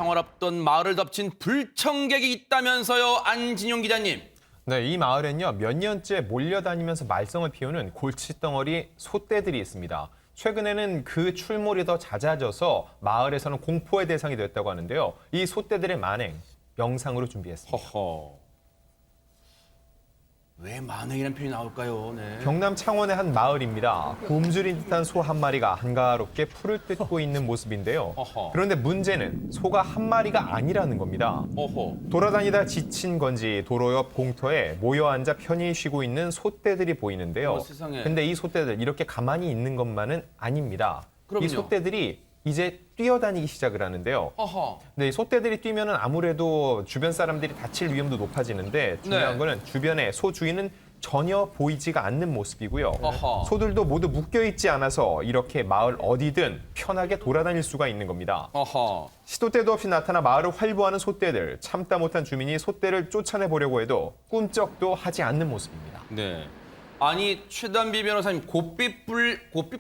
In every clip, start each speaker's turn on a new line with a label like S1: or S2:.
S1: 평화를 앞둔 마을을 덮친 불청객이 있다면서요, 안진용 기자님.
S2: 네, 이 마을엔요 몇 년째 몰려다니면서 말썽을 피우는 골칫덩어리 소떼들이 있습니다. 최근에는 그 출몰이 더 잦아져서 마을에서는 공포의 대상이 됐다고 하는데요. 이 소떼들의 만행 영상으로 준비했습니다.
S1: 허허. 왜 만행이라는 표현이 나올까요? 네.
S2: 경남 창원의 한 마을입니다. 곰줄인 듯한 소 한 마리가 한가롭게 풀을 뜯고 있는 모습인데요.
S1: 어허.
S2: 그런데 문제는 소가 한 마리가 아니라는 겁니다.
S1: 어허.
S2: 돌아다니다 지친 건지 도로 옆 공터에 모여 앉아 편히 쉬고 있는 소떼들이 보이는데요.
S1: 세상에.
S2: 근데 이 소떼들 이렇게 가만히 있는 것만은 아닙니다.
S1: 그럼요.
S2: 이 소떼들이 이제 뛰어다니기 시작을 하는데요.
S1: 어허.
S2: 네, 이 소떼들이 뛰면은 아무래도 주변 사람들이 다칠 위험도 높아지는데 중요한
S1: 네.
S2: 거는 주변에 소 주인은 전혀 보이지가 않는 모습이고요.
S1: 어허.
S2: 소들도 모두 묶여 있지 않아서 이렇게 마을 어디든 편하게 돌아다닐 수가 있는 겁니다.
S1: 어허.
S2: 시도 때도 없이 나타나 마을을 활보하는 소떼들. 참다 못한 주민이 소떼를 쫓아내 보려고 해도 꿈쩍도 하지 않는 모습입니다.
S1: 네. 아니 최단비 변호사님 고삐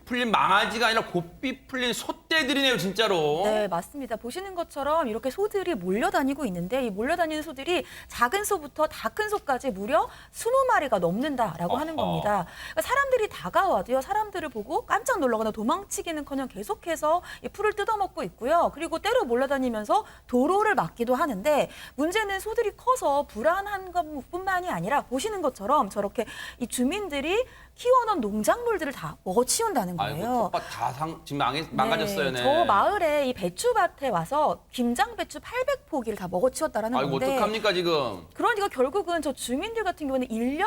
S1: 풀린 망아지가 아니라 고삐 풀린 소떼들이네요, 진짜로.
S3: 네, 맞습니다. 보시는 것처럼 이렇게 소들이 몰려다니고 있는데 이 몰려다니는 소들이 작은 소부터 다 큰 소까지 무려 20마리가 넘는다라고 하는
S1: 어허.
S3: 겁니다. 그러니까 사람들이 다가와도요. 사람들을 보고 깜짝 놀라거나 도망치기는커녕 계속해서 이 풀을 뜯어먹고 있고요. 그리고 때로 몰려다니면서 도로를 막기도 하는데 문제는 소들이 커서 불안한 것뿐만이 아니라 보시는 것처럼 저렇게 이 주민들이 키워놓은 농작물들을 다 먹어치운다는
S1: 아이고,
S3: 거예요.
S1: 텃밭 다 지금 망가졌어요, 네.
S3: 저 마을에 이 배추밭에 와서 김장 배추 800포기를 다 먹어치웠다라는
S1: 아이고,
S3: 건데.
S1: 어떡합니까, 지금?
S3: 그러니까 결국은 저 주민들 같은 경우는 1년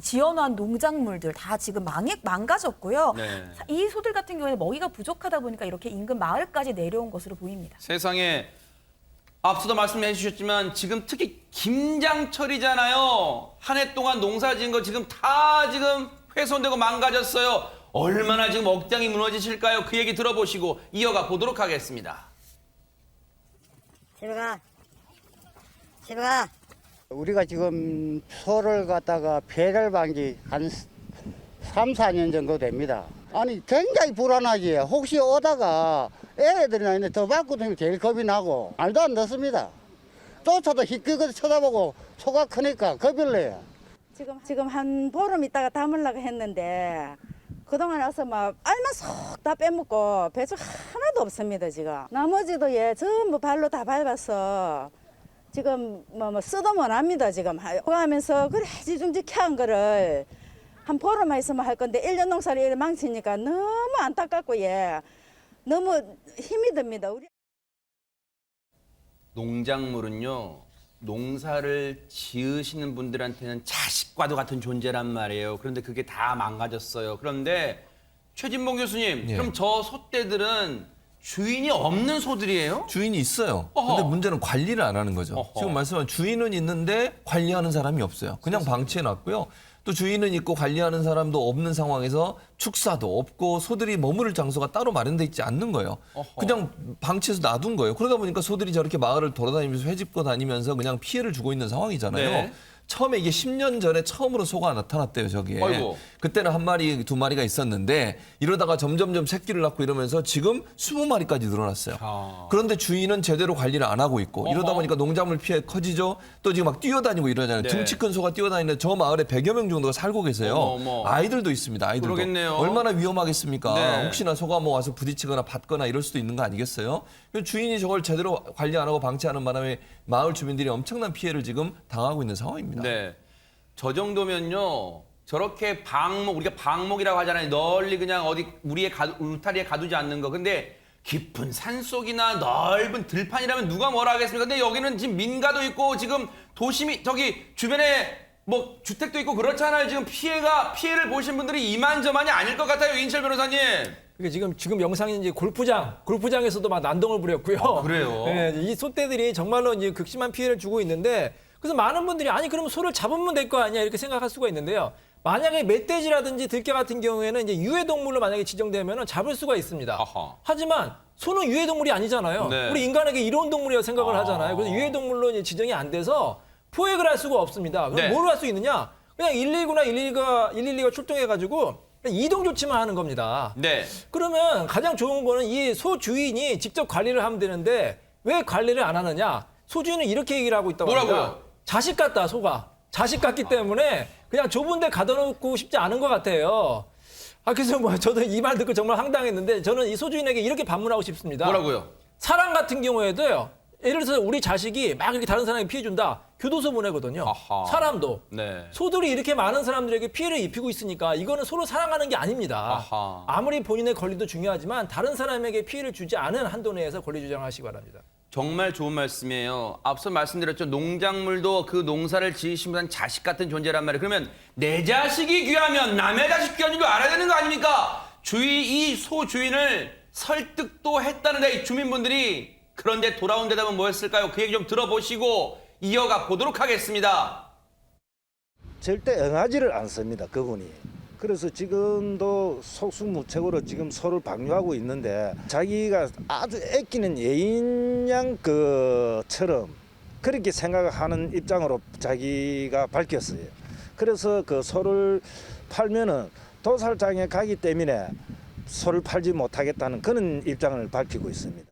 S3: 지어놓은 농작물들 다 지금 망가졌고요.
S1: 네.
S3: 이 소들 같은 경우에는 먹이가 부족하다 보니까 이렇게 인근 마을까지 내려온 것으로 보입니다.
S1: 세상에 앞서도 말씀해 주셨지만 지금 특히 김장철이잖아요. 한 해 동안 농사 지은 거 지금 다 지금 훼손되고 망가졌어요. 얼마나 지금 억장이 무너지실까요? 그 얘기 들어보시고 이어가 보도록 하겠습니다.
S4: 집에 가. 집에 가.
S5: 우리가 지금 소를 갖다가 폐를 반지 한 3, 4년 정도 됩니다. 아니 굉장히 불안하지. 혹시 오다가 애들이나 있는데 더 바꾸면 제일 겁이 나고 말도 안 듣습니다. 쫓아도 희끗희끗 쳐다보고 소가 크니까 겁이 나요.
S4: 지금 한 보름 있다가 담으려고 했는데 그동안 와서 막 알만 쏙 다 빼먹고 배추 하나도 없습니다 지금. 나머지도 예 전부 발로 다 밟아서 지금 뭐 쓰도 못합니다 지금. 그거 하면서 그래 지중직한 거를 한 보름만 있으면 할 건데 1년 농사를 이렇게 망치니까 너무 안타깝고 예 너무 힘이 듭니다. 우리.
S1: 농작물은요, 농사를 지으시는 분들한테는 자식과도 같은 존재란 말이에요. 그런데 그게 다 망가졌어요. 그런데 최진봉 교수님,
S6: 예.
S1: 그럼 저 소떼들은 주인이 없는 소들이에요?
S6: 주인이 있어요.
S1: 어허.
S6: 근데 문제는 관리를 안 하는 거죠.
S1: 어허.
S6: 지금 말씀한 주인은 있는데 관리하는 사람이 없어요. 그냥 방치해 놨고요. 또 주인은 있고 관리하는 사람도 없는 상황에서 축사도 없고 소들이 머무를 장소가 따로 마련돼 있지 않는 거예요.
S1: 어허.
S6: 그냥 방치해서 놔둔 거예요. 그러다 보니까 소들이 저렇게 마을을 돌아다니면서 회집고 다니면서 그냥 피해를 주고 있는 상황이잖아요.
S1: 네.
S6: 처음에 이게 10년 전에 처음으로 소가 나타났대요, 저기에.
S1: 아이고.
S6: 그때는 한 마리, 두 마리가 있었는데 이러다가 점점점 새끼를 낳고 이러면서 지금 20마리까지 늘어났어요.
S1: 아.
S6: 그런데 주인은 제대로 관리를 안 하고 있고 이러다
S1: 어허.
S6: 보니까 농작물 피해 커지죠. 또 지금 막 뛰어다니고 이러잖아요.
S1: 네.
S6: 등치 큰 소가 뛰어다니는데 저 마을에 100여 명 정도가 살고 계세요.
S1: 어머.
S6: 아이들도 있습니다. 아이들도.
S1: 그러겠네요.
S6: 얼마나 위험하겠습니까?
S1: 네.
S6: 혹시나 소가 뭐 와서 부딪히거나 받거나 이럴 수도 있는 거 아니겠어요? 주인이 저걸 제대로 관리 안 하고 방치하는 바람에 마을 주민들이 엄청난 피해를 지금 당하고 있는 상황입니다.
S1: 네. 저 정도면요, 저렇게 우리가 방목이라고 하잖아요. 널리 그냥 어디 울타리에 가두지 않는 거. 근데 깊은 산속이나 넓은 들판이라면 누가 뭐라 하겠습니까? 근데 여기는 지금 민가도 있고 지금 도심이 저기 주변에 뭐 주택도 있고 그렇잖아요. 지금 피해를 보신 분들이 이만저만이 아닐 것 같아요. 인철 변호사님.
S7: 그러니까 지금 영상이 이제 골프장에서도 막 난동을 부렸고요.
S1: 아, 그래요?
S7: 네, 이 소떼들이 정말로 이제 극심한 피해를 주고 있는데 그래서 많은 분들이 아니 그러면 소를 잡으면 될 거 아니야 이렇게 생각할 수가 있는데요. 만약에 멧돼지라든지 들개 같은 경우에는 이제 유해동물로 만약에 지정되면 잡을 수가 있습니다.
S1: 아하.
S7: 하지만 소는 유해동물이 아니잖아요.
S1: 네.
S7: 우리 인간에게 이로운 동물이라고 생각을 하잖아요. 그래서 유해동물로 이제 지정이 안 돼서 포획을 할 수가 없습니다. 그럼
S1: 네.
S7: 뭘 할 수 있느냐? 그냥 119나 112가 출동해가지고 이동 조치만 하는 겁니다.
S1: 네.
S7: 그러면 가장 좋은 거는 이 소 주인이 직접 관리를 하면 되는데 왜 관리를 안 하느냐? 소주인은 이렇게 얘기를 하고 있다고
S1: 뭐라고요?
S7: 합니다. 자식 같다, 소가. 자식 같기 때문에 그냥 좁은 데 가둬놓고 싶지 않은 것 같아요. 그래서 뭐 저도 이 말 듣고 정말 황당했는데 저는 이 소주인에게 이렇게 반문하고 싶습니다.
S1: 뭐라고요?
S7: 사람 같은 경우에도요. 예를 들어서 우리 자식이 막 이렇게 다른 사람에게 피해 준다. 교도소 보내거든요.
S1: 아하.
S7: 사람도.
S1: 네.
S7: 소들이 이렇게 많은 사람들에게 피해를 입히고 있으니까 이거는 서로 사랑하는 게 아닙니다.
S1: 아하.
S7: 아무리 본인의 권리도 중요하지만 다른 사람에게 피해를 주지 않은 한도 내에서 권리 주장하시기 바랍니다.
S1: 정말 좋은 말씀이에요. 앞서 말씀드렸죠. 농작물도 그 농사를 지으신 분은 자식 같은 존재란 말이에요. 그러면 내 자식이 귀하면 남의 자식 귀한 줄도 알아야 되는 거 아닙니까? 이 소 주인을 설득도 했다는데 이 주민분들이 그런데 돌아온 대답은 뭐였을까요? 그 얘기 좀 들어보시고 이어가 보도록 하겠습니다.
S8: 절대 응하지를 않습니다. 그분이. 그래서 지금도 속수무책으로 지금 소를 방류하고 있는데 자기가 아주 아끼는 예인 양처럼 그렇게 생각하는 입장으로 자기가 밝혔어요. 그래서 그 소를 팔면은 도살장에 가기 때문에 소를 팔지 못하겠다는 그런 입장을 밝히고 있습니다.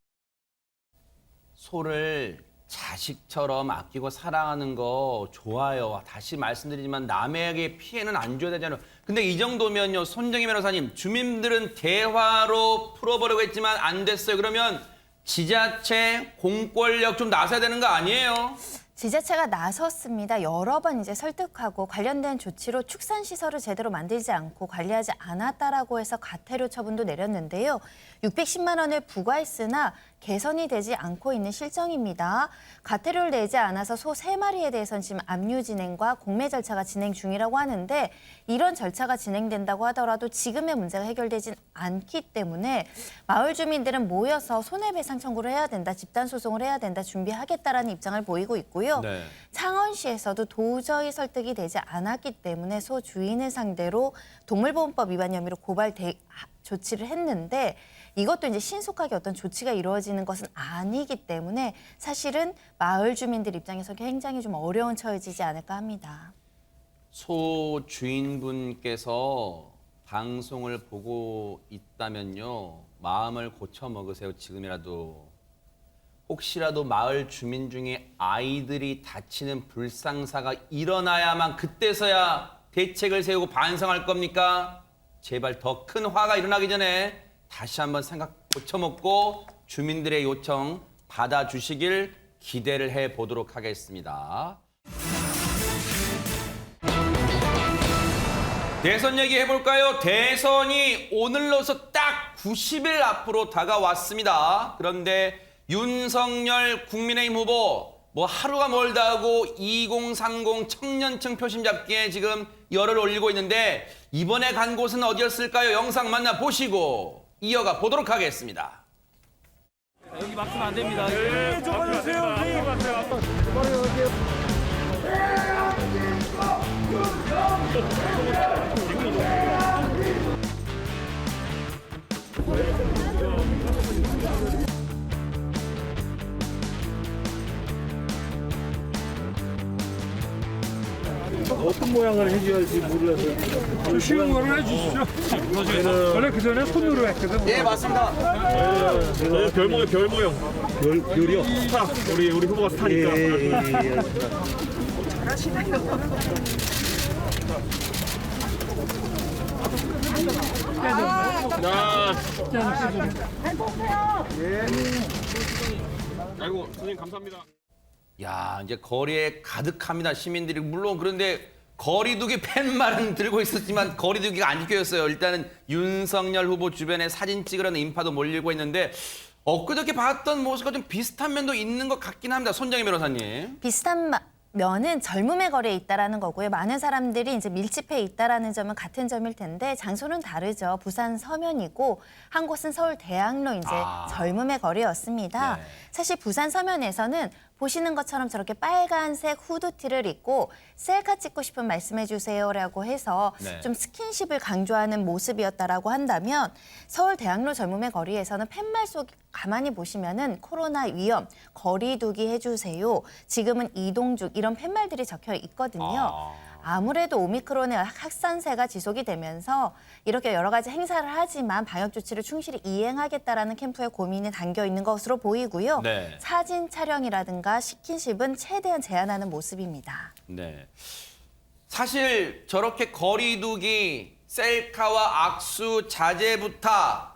S1: 소를 자식처럼 아끼고 사랑하는 거 좋아요. 다시 말씀드리지만 남에게 피해는 안 줘야 되잖아요. 근데 이 정도면요, 손정희 변호사님, 주민들은 대화로 풀어보려고 했지만 안 됐어요. 그러면 지자체, 공권력 좀 나서야 되는 거 아니에요?
S9: 지자체가 나섰습니다. 여러 번 이제 설득하고 관련된 조치로 축산시설을 제대로 만들지 않고 관리하지 않았다라고 해서 과태료 처분도 내렸는데요. 610만 원을 부과했으나 개선이 되지 않고 있는 실정입니다. 과태료를 내지 않아서 소 3마리에 대해서는 지금 압류 진행과 공매 절차가 진행 중이라고 하는데 이런 절차가 진행된다고 하더라도 지금의 문제가 해결되진 않기 때문에 마을 주민들은 모여서 손해배상 청구를 해야 된다, 집단 소송을 해야 된다, 준비하겠다라는 입장을 보이고 있고요.
S1: 네.
S9: 창원시에서도 도저히 설득이 되지 않았기 때문에 소 주인을 상대로 동물보호법 위반 혐의로 조치를 했는데 이것도 이제 신속하게 어떤 조치가 이루어지는 것은 아니기 때문에 사실은 마을 주민들 입장에서 굉장히 좀 어려운 처해지지 않을까 합니다.
S1: 소 주인분께서 방송을 보고 있다면요, 마음을 고쳐 먹으세요. 지금이라도. 혹시라도 마을 주민 중에 아이들이 다치는 불상사가 일어나야만 그때서야 대책을 세우고 반성할 겁니까? 제발 더 큰 화가 일어나기 전에 다시 한번 생각 고쳐먹고 주민들의 요청 받아주시길 기대를 해보도록 하겠습니다. 대선 얘기해볼까요? 대선이 오늘로서 딱 90일 앞으로 다가왔습니다. 그런데 윤석열 국민의힘 후보 뭐 하루가 멀다 하고 2030 청년층 표심 잡기에 지금 열을 올리고 있는데 이번에 간 곳은 어디였을까요? 영상 만나보시고 이어가 보도록 하겠습니다.
S7: 여기 막히면 안 됩니다.
S10: 어떤 모양을 해줘야지 몰라서 좀 쉬운 거를 해주시죠. 원래 그 전에 손으로 했거든.
S1: 예, 맞습니다.
S10: 별 모양. 별이요? 스타. 우리 후보가 스타니까. 예. 아이고, 선생님 감사합니다.
S1: 야, 이제 거리에 가득합니다. 시민들이. 물론 그런데 거리두기 팻말은 들고 있었지만 거리두기가 안 지켜졌어요. 일단은 윤석열 후보 주변에 사진 찍으려는 인파도 몰리고 있는데 엊그저께 봤던 모습과 좀 비슷한 면도 있는 것 같긴 합니다. 손정희 변호사님.
S9: 비슷한 면은 젊음의 거리에 있다라는 거고요. 많은 사람들이 이제 밀집해 있다라는 점은 같은 점일 텐데 장소는 다르죠. 부산 서면이고 한 곳은 서울 대학로 이제 젊음의 거리였습니다.
S1: 네.
S9: 사실 부산 서면에서는 보시는 것처럼 저렇게 빨간색 후드티를 입고 셀카 찍고 싶으면 말씀해 주세요라고 해서
S1: 네.
S9: 좀 스킨십을 강조하는 모습이었다라고 한다면 서울 대학로 젊음의 거리에서는 팻말 속 가만히 보시면은 코로나 위험, 거리두기 해주세요. 지금은 이동 중 이런 팻말들이 적혀 있거든요. 아무래도 오미크론의 확산세가 지속이 되면서 이렇게 여러 가지 행사를 하지만 방역 조치를 충실히 이행하겠다라는 캠프의 고민이 담겨 있는 것으로 보이고요.
S1: 네.
S9: 사진 촬영이라든가 스킨십은 최대한 제한하는 모습입니다.
S1: 네. 사실 저렇게 거리두기, 셀카와 악수 자제 부탁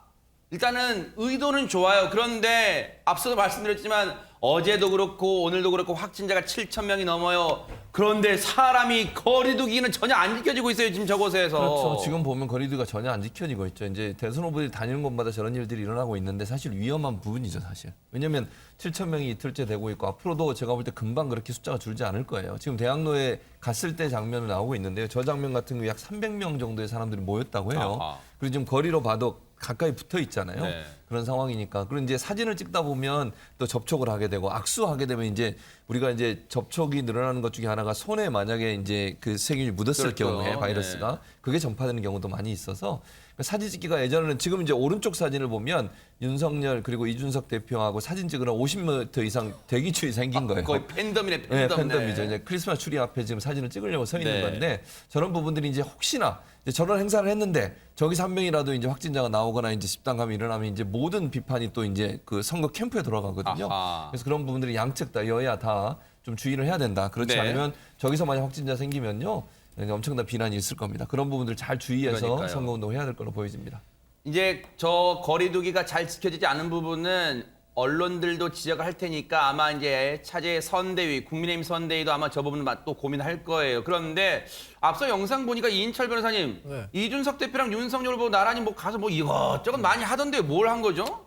S1: 일단은 의도는 좋아요. 그런데 앞서도 말씀드렸지만 어제도 그렇고 오늘도 그렇고 확진자가 7,000명이 넘어요. 그런데 사람이 거리두기는 전혀 안 지켜지고 있어요. 지금 저곳에서.
S6: 그렇죠. 지금 보면 거리두기가 전혀 안 지켜지고 있죠. 이제 대선 후보들이 다니는 곳마다 저런 일들이 일어나고 있는데 사실 위험한 부분이죠, 사실. 왜냐하면 7,000명이 이틀째 되고 있고 앞으로도 제가 볼 때 금방 그렇게 숫자가 줄지 않을 거예요. 지금 대학로에 갔을 때 장면은 나오고 있는데요. 저 장면 같은 경우 약 300명 정도의 사람들이 모였다고 해요.
S1: 아하.
S6: 그리고 지금 거리로 봐도 가까이 붙어 있잖아요.
S1: 네.
S6: 그런 상황이니까. 그리고 이제 사진을 찍다 보면 또 접촉을 하게 되고 악수하게 되면 이제 우리가 이제 접촉이 늘어나는 것 중에 하나가 손에 만약에 이제 그 세균이 묻었을
S1: 그렇죠.
S6: 경우에 바이러스가
S1: 네.
S6: 그게 전파되는 경우도 많이 있어서 사진 찍기가 예전에는 지금 이제 오른쪽 사진을 보면 윤석열 그리고 이준석 대표하고 사진 찍으러 50m 이상 대기줄이 생긴 거예요.
S1: 거의 팬덤이네,
S6: 네,
S1: 팬덤.
S6: 팬덤이죠. 이제 크리스마스 추리 앞에 지금 사진을 찍으려고 서 있는
S1: 네.
S6: 건데 저런 부분들이 이제 혹시나 이제 저런 행사를 했는데 저기서 한 명이라도 이제 확진자가 나오거나 이제 집단감이 일어나면 이제 모든 비판이 또 이제 그 선거 캠프에 돌아가거든요.
S1: 아하.
S6: 그래서 그런 부분들이 양측 다 여야 다 좀 주의를 해야 된다. 그렇지
S1: 네.
S6: 않으면 저기서 만약 확진자 생기면요. 엄청난 비난이 있을 겁니다. 그런 부분들 잘 주의해서
S1: 그러니까요.
S6: 선거운동 해야 될 걸로 보여집니다.
S1: 이제 저 거리두기가 잘 지켜지지 않은 부분은 언론들도 지적을 할 테니까 아마 이제 차제 선대위, 국민의힘 선대위도 아마 저 부분을 또 고민할 거예요. 그런데 앞서 영상 보니까 이인철 변호사님,
S7: 네.
S1: 이준석 대표랑 윤석열 후보 나란히 뭐 가서 뭐 이것저것 많이 하던데 뭘 한 거죠?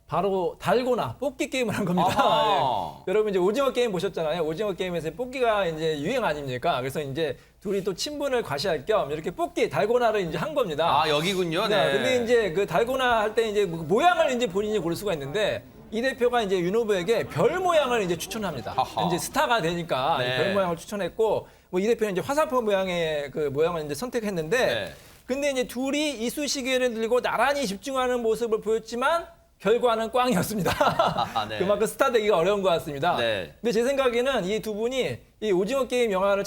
S7: 바로 달고나 뽑기 게임을 한 겁니다.
S1: 아하.
S7: 예. 여러분 이제 오징어 게임 보셨잖아요. 오징어 게임에서 뽑기가 이제 유행 아닙니까? 그래서 이제 둘이 또 친분을 과시할 겸 이렇게 뽑기 달고나를 이제 한 겁니다.
S1: 아, 여기군요. 네.
S7: 근데 이제 그 달고나 할 때 이제 모양을 이제 본인이 고를 수가 있는데 이 대표가 이제 윤 후보에게 별 모양을 이제 추천합니다.
S1: 아하.
S7: 이제 스타가 되니까
S1: 네.
S7: 별 모양을 추천했고 뭐 이 대표는 이제 화살표 모양의 그 모양을 이제 선택했는데
S1: 네.
S7: 근데 이제 둘이 이쑤시개를 들고 나란히 집중하는 모습을 보였지만 결과는 꽝이었습니다.
S1: 네.
S7: 그만큼 스타 되기가 어려운 것 같습니다.
S1: 네.
S7: 근데 제 생각에는 이 두 분이 이 오징어 게임 영화를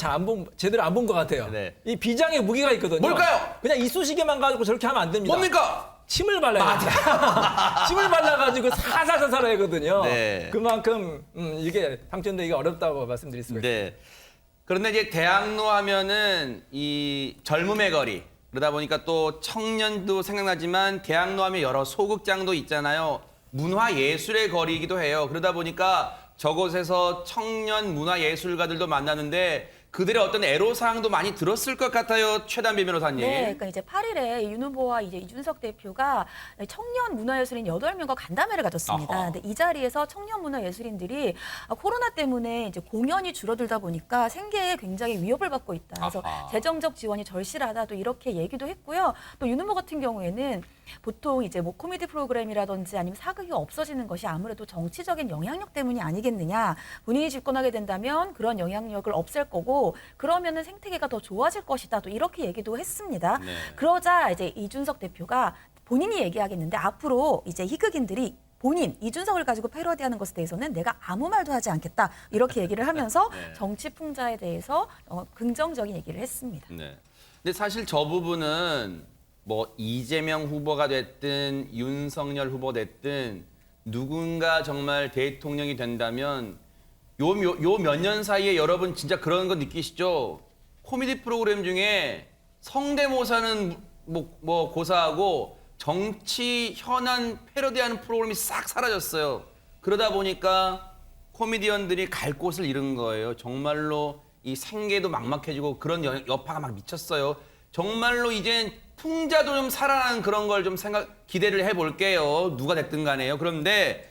S7: 제대로 안 본 것 같아요.
S1: 네.
S7: 이 비장의 무기가 있거든요.
S1: 뭘까요?
S7: 그냥 이쑤시개만 가지고 저렇게 하면 안 됩니다.
S1: 뭡니까?
S7: 침을 발라야 돼요. 침을 발라가지고 사살사살 하거든요.
S1: 네.
S7: 그만큼 이게 당첨되기가 어렵다고 말씀드릴 수가 있습니다.
S1: 네. 그런데 이제 대학로 하면은 이 젊음의 거리 그러다 보니까 또 청년도 생각나지만 대학로 하면 여러 소극장도 있잖아요. 문화예술의 거리이기도 해요. 그러다 보니까 저곳에서 청년 문화예술가들도 만나는데 그들의 어떤 애로사항도 많이 들었을 것 같아요. 최단비 변호사님.
S3: 네, 그러니까 이제 8일에 윤 후보와 이제 이준석 대표가 청년 문화예술인 8명과 간담회를 가졌습니다.
S1: 아하.
S3: 근데 이 자리에서 청년 문화예술인들이 코로나 때문에 이제 공연이 줄어들다 보니까 생계에 굉장히 위협을 받고 있다. 그래서
S1: 아하.
S3: 재정적 지원이 절실하다. 또 이렇게 얘기도 했고요. 또 윤 후보 같은 경우에는 보통 이제 뭐 코미디 프로그램이라든지 아니면 사극이 없어지는 것이 아무래도 정치적인 영향력 때문이 아니겠느냐. 본인이 집권하게 된다면 그런 영향력을 없앨 거고 그러면은 생태계가 더 좋아질 것이다. 또 이렇게 얘기도 했습니다.
S1: 네.
S3: 그러자 이제 이준석 대표가 본인이 얘기하겠는데 앞으로 이제 희극인들이 본인 이준석을 가지고 패러디하는 것에 대해서는 내가 아무 말도 하지 않겠다. 이렇게 얘기를 하면서
S1: 네.
S3: 정치 풍자에 대해서 긍정적인 얘기를 했습니다.
S1: 네. 근데 사실 저 부분은 뭐 이재명 후보가 됐든 윤석열 후보 됐든 누군가 정말 대통령이 된다면 요 몇 년 사이에 여러분 진짜 그런 거 느끼시죠? 코미디 프로그램 중에 성대모사는 뭐 고사하고 정치 현안 패러디하는 프로그램이 싹 사라졌어요. 그러다 보니까 코미디언들이 갈 곳을 잃은 거예요. 정말로 이 생계도 막막해지고 그런 여파가 막 미쳤어요. 정말로 이젠 풍자도 좀 살아나는 그런 걸 좀 기대를 해볼게요. 누가 됐든 간에요. 그런데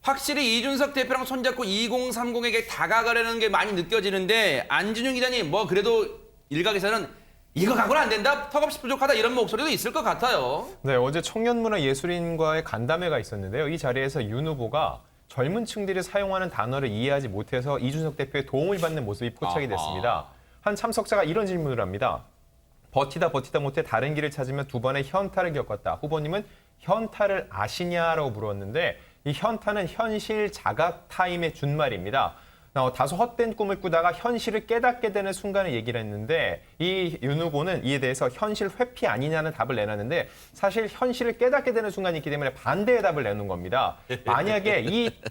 S1: 확실히 이준석 대표랑 손잡고 2030에게 다가가려는 게 많이 느껴지는데 안진웅 기자님 뭐 그래도 일각에서는 이거 갖고는 안 된다, 턱없이 부족하다 이런 목소리도 있을 것 같아요.
S2: 네, 어제 청년문화예술인과의 간담회가 있었는데요. 이 자리에서 윤 후보가 젊은 층들이 사용하는 단어를 이해하지 못해서 이준석 대표의 도움을 받는 모습이 포착이 됐습니다. 한 참석자가 이런 질문을 합니다. 버티다 못해 다른 길을 찾으며 두 번의 현타를 겪었다. 후보님은 현타를 아시냐라고 물었는데 이 현타는 현실 자각 타임의 준말입니다. 다소 헛된 꿈을 꾸다가 현실을 깨닫게 되는 순간을 얘기를 했는데 이 윤 후보는 이에 대해서 현실 회피 아니냐는 답을 내놨는데 사실 현실을 깨닫게 되는 순간이 있기 때문에 반대의 답을 내놓은 겁니다. 만약에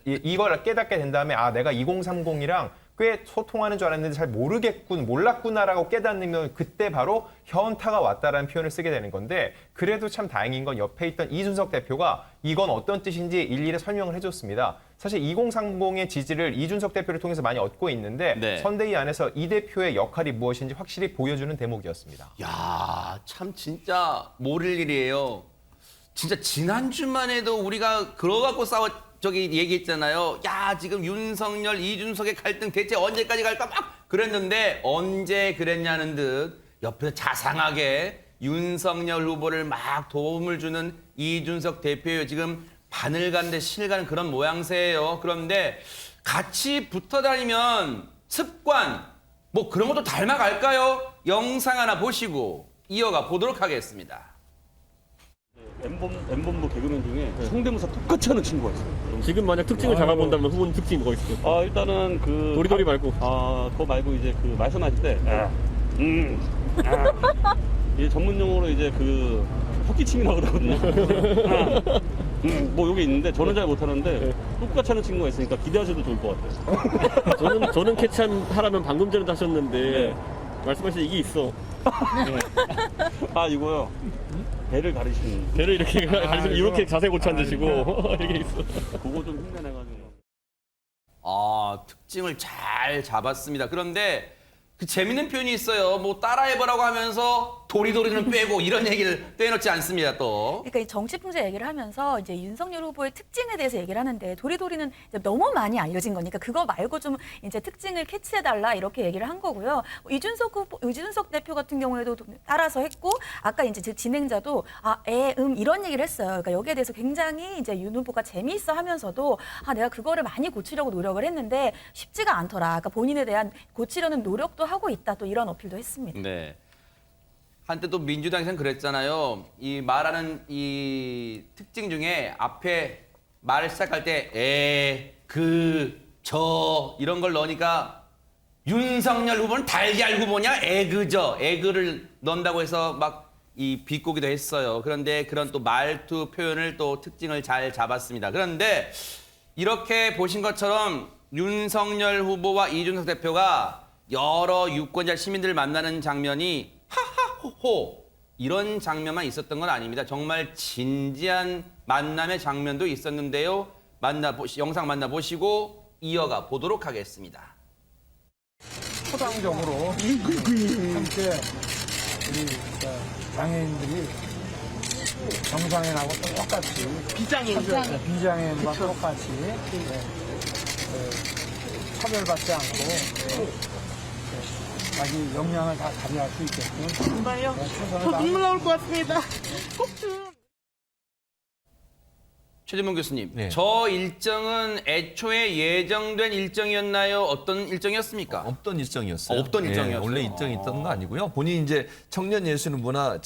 S2: 이걸 깨닫게 된 다음에 내가 2030이랑 꽤 소통하는 줄 알았는데 잘 몰랐구나라고 깨닫는 그때 바로 현타가 왔다라는 표현을 쓰게 되는 건데 그래도 참 다행인 건 옆에 있던 이준석 대표가 이건 어떤 뜻인지 일일이 설명을 해줬습니다. 사실 2030의 지지를 이준석 대표를 통해서 많이 얻고 있는데
S1: 네.
S2: 선대위 안에서 이 대표의 역할이 무엇인지 확실히 보여주는 대목이었습니다.
S1: 야, 참 진짜 모를 일이에요. 진짜 지난주만 해도 우리가 그거 갖고 얘기했잖아요. 야, 지금 윤석열, 이준석의 갈등 대체 언제까지 갈까 막 그랬는데 언제 그랬냐는 듯 옆에서 자상하게 윤석열 후보를 막 도움을 주는 이준석 대표예요. 지금 바늘 가는데 실 가는 그런 모양새예요. 그런데 같이 붙어 다니면 습관 뭐 그런 것도 닮아갈까요? 영상 하나 보시고 이어가 보도록 하겠습니다.
S10: M본부 개그맨 중에 성대모사 똑같이 하는 친구가 있어요.
S11: 지금 만약 특징을 잡아본다면 후보님 특징이 뭐가 있을까요?
S10: 일단은 그
S11: 도리도리 말고.
S10: 그거 말고 이제 그 말씀하실 때 이제 전문 용어로 이제 그 헛기침이라고 그러거든요. 뭐 요게 있는데 저는 잘 못하는데 똑같이 하는 친구가 있으니까 기대하셔도 좋을 것 같아요.
S11: 저는 캐치한 하라면 방금 전에도 하셨는데
S10: 네.
S11: 말씀하신 이게 있어.
S10: 이거요. 배를 가리시는.
S11: 배를 이렇게 가리시면 이렇게 자세 고쳐 앉으시고 이렇게 있어.
S10: 그거 좀 흉내내가지고.
S1: 특징을 잘 잡았습니다. 그런데 그 재밌는 표현이 있어요. 뭐 따라해보라고 하면서 도리도리는 빼고 이런 얘기를 떼놓지 않습니다. 또.
S3: 그러니까 이 정치풍자 얘기를 하면서 이제 윤석열 후보의 특징에 대해서 얘기를 하는데 도리도리는 이제 너무 많이 알려진 거니까 그거 말고 좀 이제 특징을 캐치해달라 이렇게 얘기를 한 거고요. 이준석 대표 같은 경우에도 따라서 했고 아까 이제 진행자도 이런 얘기를 했어요. 그러니까 여기에 대해서 굉장히 이제 윤 후보가 재미있어 하면서도 내가 그거를 많이 고치려고 노력을 했는데 쉽지가 않더라. 그러니까 본인에 대한 고치려는 노력도 하고 있다. 또 이런 어필도 했습니다.
S1: 네. 한때 또 민주당에서는 그랬잖아요. 이 말하는 이 특징 중에 앞에 말을 시작할 때 저 이런 걸 넣으니까 윤석열 후보는 달걀 후보냐 에그를 넣는다고 해서 막 이 비꼬기도 했어요. 그런데 그런 또 말투 표현을 또 특징을 잘 잡았습니다. 그런데 이렇게 보신 것처럼 윤석열 후보와 이준석 대표가 여러 유권자 시민들을 만나는 장면이 하하호호 이런 장면만 있었던 건 아닙니다. 정말 진지한 만남의 장면도 있었는데요. 영상 만나보시고 이어가 보도록 하겠습니다.
S12: 초당적으로 함께 우리 장애인들이 정상인하고 똑같이 비장애인과 똑같이 차별받지 않고 자기 역량을 다 발휘할 수 있게끔 정말요? 눈물 나올 것 같습니다.
S1: 최진봉 교수님,
S6: 네.
S1: 저 일정은 애초에 예정된 일정이었나요? 어떤 일정이었습니까?
S6: 없던 일정이었어요.
S1: 없던 일정이었어요.
S6: 원래 일정이 있던 거 아니고요. 본인이 이제 청년 문화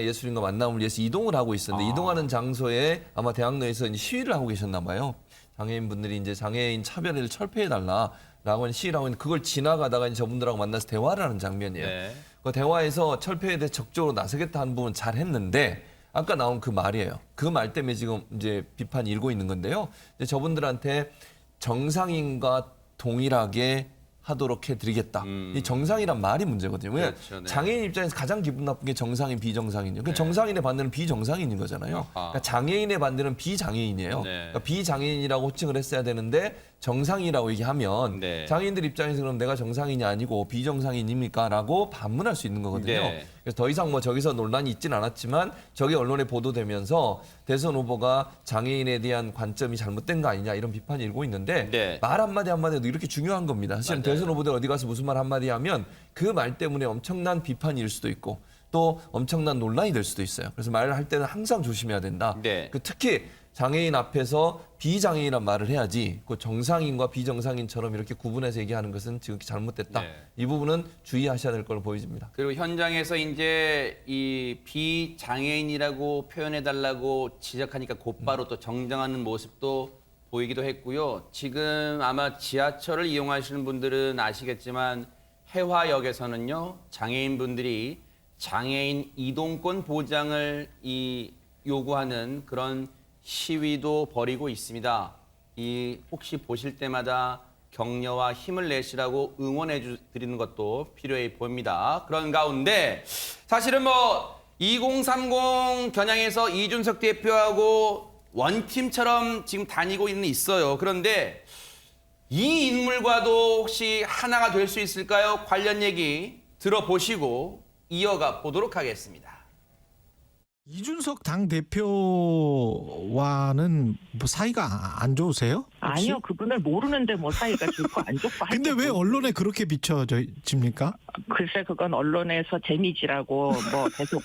S6: 예술인과 만남을 위해서 이동을 하고 있었는데 이동하는 장소에 아마 대학로에서 이제 시위를 하고 계셨나 봐요. 장애인분들이 이제 장애인 차별을 철폐해달라라고 하는 시위를 하고 있는데 그걸 지나가다가 이제 저분들하고 만나서 대화를 하는 장면이에요.
S1: 네.
S6: 그 대화에서 철폐에 대해 적극적으로 나서겠다 하는 부분 잘 했는데 아까 나온 그 말이에요. 그 말 때문에 지금 이제 비판이 일고 있는 건데요. 이제 저분들한테 정상인과 동일하게 하도록 해드리겠다. 이 정상이란 말이 문제거든요. 왜
S1: 그렇죠, 네.
S6: 장애인 입장에서 가장 기분 나쁜 게 정상인, 비정상인이요.
S1: 네.
S6: 정상인의 반대는 비정상인인 거잖아요. 그러니까 장애인의 반대는 비장애인이에요.
S1: 네.
S6: 그러니까 비장애인이라고 호칭을 했어야 되는데 정상이라고 얘기하면
S1: 네.
S6: 장애인들 입장에서 그럼 내가 정상인이 아니고 비정상인입니까? 라고 반문할 수 있는 거거든요.
S1: 네.
S6: 그래서 더 이상 저기서 논란이 있지는 않았지만 저게 언론에 보도되면서 대선 후보가 장애인에 대한 관점이 잘못된 거 아니냐 이런 비판이 일고 있는데
S1: 네.
S6: 말 한마디 한마디도 이렇게 중요한 겁니다. 사실은
S1: 맞아요.
S6: 대선 후보들 어디 가서 무슨 말 한마디 하면 그 말 때문에 엄청난 비판일 수도 있고 또 엄청난 논란이 될 수도 있어요. 그래서 말을 할 때는 항상 조심해야 된다.
S1: 네.
S6: 특히 장애인 앞에서 비장애인이란 말을 해야지 그 정상인과 비정상인처럼 이렇게 구분해서 얘기하는 것은 지금 잘못됐다.
S1: 네.
S6: 이 부분은 주의하셔야 될 걸로 보여집니다.
S1: 그리고 현장에서 이제 이 비장애인이라고 표현해달라고 지적하니까 곧바로 또 정정하는 모습도 보이기도 했고요. 지금 아마 지하철을 이용하시는 분들은 아시겠지만 해화역에서는요, 장애인분들이 장애인 이동권 보장을 요구하는 그런 시위도 벌이고 있습니다. 혹시 보실 때마다 격려와 힘을 내시라고 응원해 드리는 것도 필요해 보입니다. 그런 가운데 사실은 2030 겨냥해서 이준석 대표하고 원팀처럼 지금 다니고 있어요. 그런데 이 인물과도 혹시 하나가 될 수 있을까요? 관련 얘기 들어보시고 이어가 보도록 하겠습니다.
S13: 이준석 당대표와는 뭐 사이가 안 좋으세요? 혹시?
S14: 아니요, 그분을 모르는데 뭐 사이가 좋고 안 좋고 할
S13: 근데 왜 언론에 그렇게 비춰집니까?
S14: 글쎄, 그건 언론에서 재미지라고 뭐 계속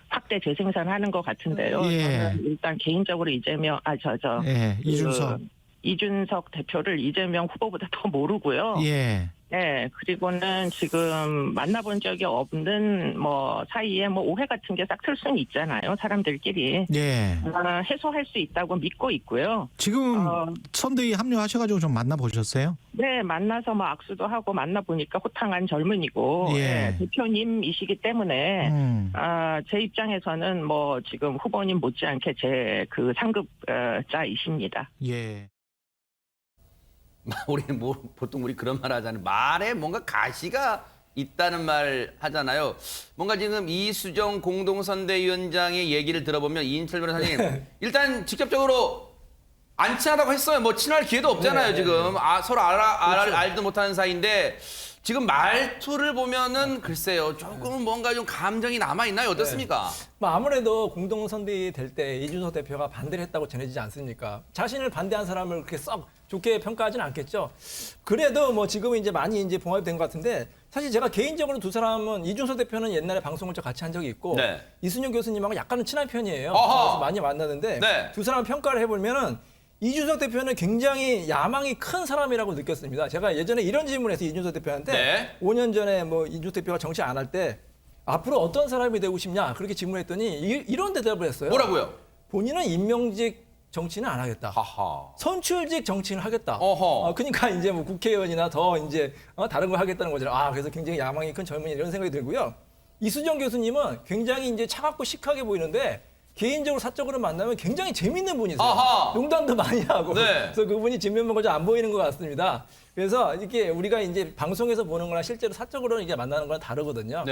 S14: 확대 재생산하는 것 같은데요.
S13: 예.
S14: 저는 일단 개인적으로 이준석 대표를 이재명 후보보다 더 모르고요.
S13: 예.
S14: 네, 그리고는 지금 만나본 적이 없는 사이에 오해 같은 게 싹 틀 수는 있잖아요. 사람들끼리.
S13: 예.
S14: 해소할 수 있다고 믿고 있고요.
S13: 지금 선대위 합류하셔가지고 좀 만나보셨어요?
S14: 네, 만나서 악수도 하고 만나보니까 호탕한 젊은이고
S13: 예.
S14: 대표님이시기 때문에 제 입장에서는 지금 후보님 못지않게 제 그 상급자이십니다.
S13: 예.
S1: 보통 우리 그런 말 하잖아요. 말에 뭔가 가시가 있다는 말 하잖아요. 뭔가 지금 이수정 공동선대위원장의 얘기를 들어보면 이인철 변호사님 일단 직접적으로 안 친하다고 했어요. 친할 기회도 없잖아요. 지금 서로 알도 못하는 사이인데 지금 말투를 보면은 글쎄요, 조금 뭔가 좀 감정이 남아 있나요? 어떻습니까?
S7: 아무래도 공동선대위 될 때 이준석 대표가 반대를 했다고 전해지지 않습니까? 자신을 반대한 사람을 그렇게 썩 좋게 평가하지는 않겠죠. 그래도 지금은 이제 많이 봉합이 된 것 같은데 사실 제가 개인적으로 두 사람은 이준석 대표는 옛날에 방송을 같이 한 적이 있고 이순영 교수님하고 약간은 친한 편이에요. 그래서 많이 만났는데 두 사람 평가를 해보면은 이준석 대표는 굉장히 야망이 큰 사람이라고 느꼈습니다. 제가 예전에 이런 질문을 해서 이준석 대표한테 5년 전에 이준석 대표가 정치 안 할 때 앞으로 어떤 사람이 되고 싶냐 그렇게 질문했더니 이런 대답을 했어요.
S1: 뭐라고요?
S7: 본인은 임명직 정치는 안 하겠다. 선출직 정치는 하겠다. 그러니까 이제 국회의원이나 더 이제 다른 걸 하겠다는 거죠. 그래서 굉장히 야망이 큰 젊은이 이런 생각이 들고요. 이수정 교수님은 굉장히 이제 차갑고 식하게 보이는데 개인적으로 사적으로 만나면 굉장히 재밌는 분이세요. 농담도 많이 하고. 그래서 그분이 진면목을 잘 안 보이는 것 같습니다. 그래서 이렇게 우리가 이제 방송에서 보는 거랑 실제로 사적으로 이제 만나는 거랑 다르거든요.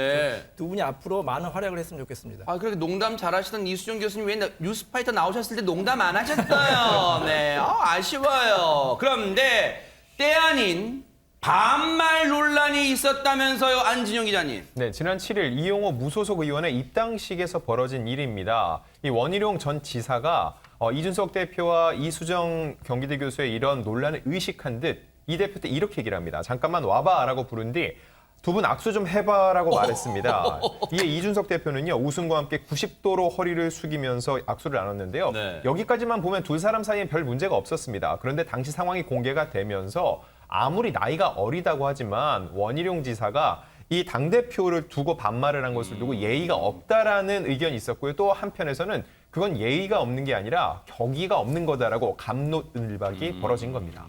S7: 두 분이 앞으로 많은 활약을 했으면 좋겠습니다.
S1: 그렇게 농담 잘하시던 이수정 교수님 왜 뉴스파이터 나오셨을 때 농담 안 하셨어요? 네, 아쉬워요. 그런데 때 아닌 반말 논란이 있었다면서요, 안진영 기자님.
S2: 네, 지난 7일 이용호 무소속 의원의 입당식에서 벌어진 일입니다. 이 원희룡 전 지사가 이준석 대표와 이수정 경기대 교수의 이런 논란을 의식한 듯 이 대표 때 이렇게 얘기를 합니다. 잠깐만 와봐라고 부른 뒤 두 분 악수 좀 해봐라고 말했습니다. 이에 이준석 대표는요, 웃음과 함께 90도로 허리를 숙이면서 악수를 나눴는데요. 여기까지만 보면 두 사람 사이엔 별 문제가 없었습니다. 그런데 당시 상황이 공개가 되면서 아무리 나이가 어리다고 하지만 원희룡 지사가 이 당대표를 두고 반말을 한 것을 두고 예의가 없다라는 의견이 있었고요. 또 한편에서는 그건 예의가 없는 게 아니라 격의가 없는 거다라고 갑론을박이 벌어진 겁니다.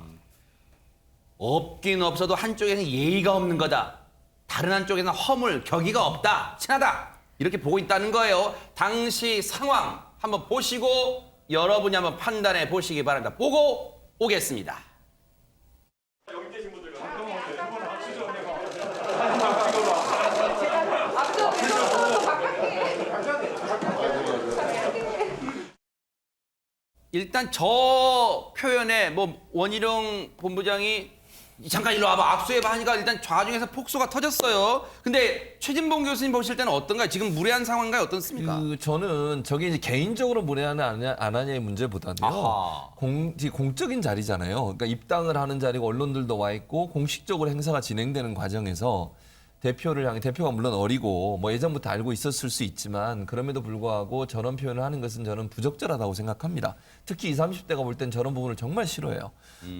S1: 없긴 없어도 한쪽에는 예의가 없는 거다. 다른 한쪽에는 허물, 격의가 없다. 친하다. 이렇게 보고 있다는 거예요. 당시 상황 한번 보시고 여러분이 한번 판단해 보시기 바랍니다. 보고 오겠습니다. 일단 저 표현에 원희룡 본부장이 잠깐 일로 와봐 악수해봐 하니까 일단 좌중에서 폭소가 터졌어요. 근데 최진봉 교수님 보실 때는 어떤가요? 지금 무례한 상황인가요? 어떻습니까?
S6: 저는 저게 이제 개인적으로 무례하냐 안 하냐의 문제보다는요. 공적인 자리잖아요. 그러니까 입당을 하는 자리고 언론들도 와 있고 공식적으로 행사가 진행되는 과정에서 대표가 물론 어리고 뭐 예전부터 알고 있었을 수 있지만 그럼에도 불구하고 저런 표현을 하는 것은 저는 부적절하다고 생각합니다. 특히 20, 30대가 볼 땐 저런 부분을 정말 싫어해요.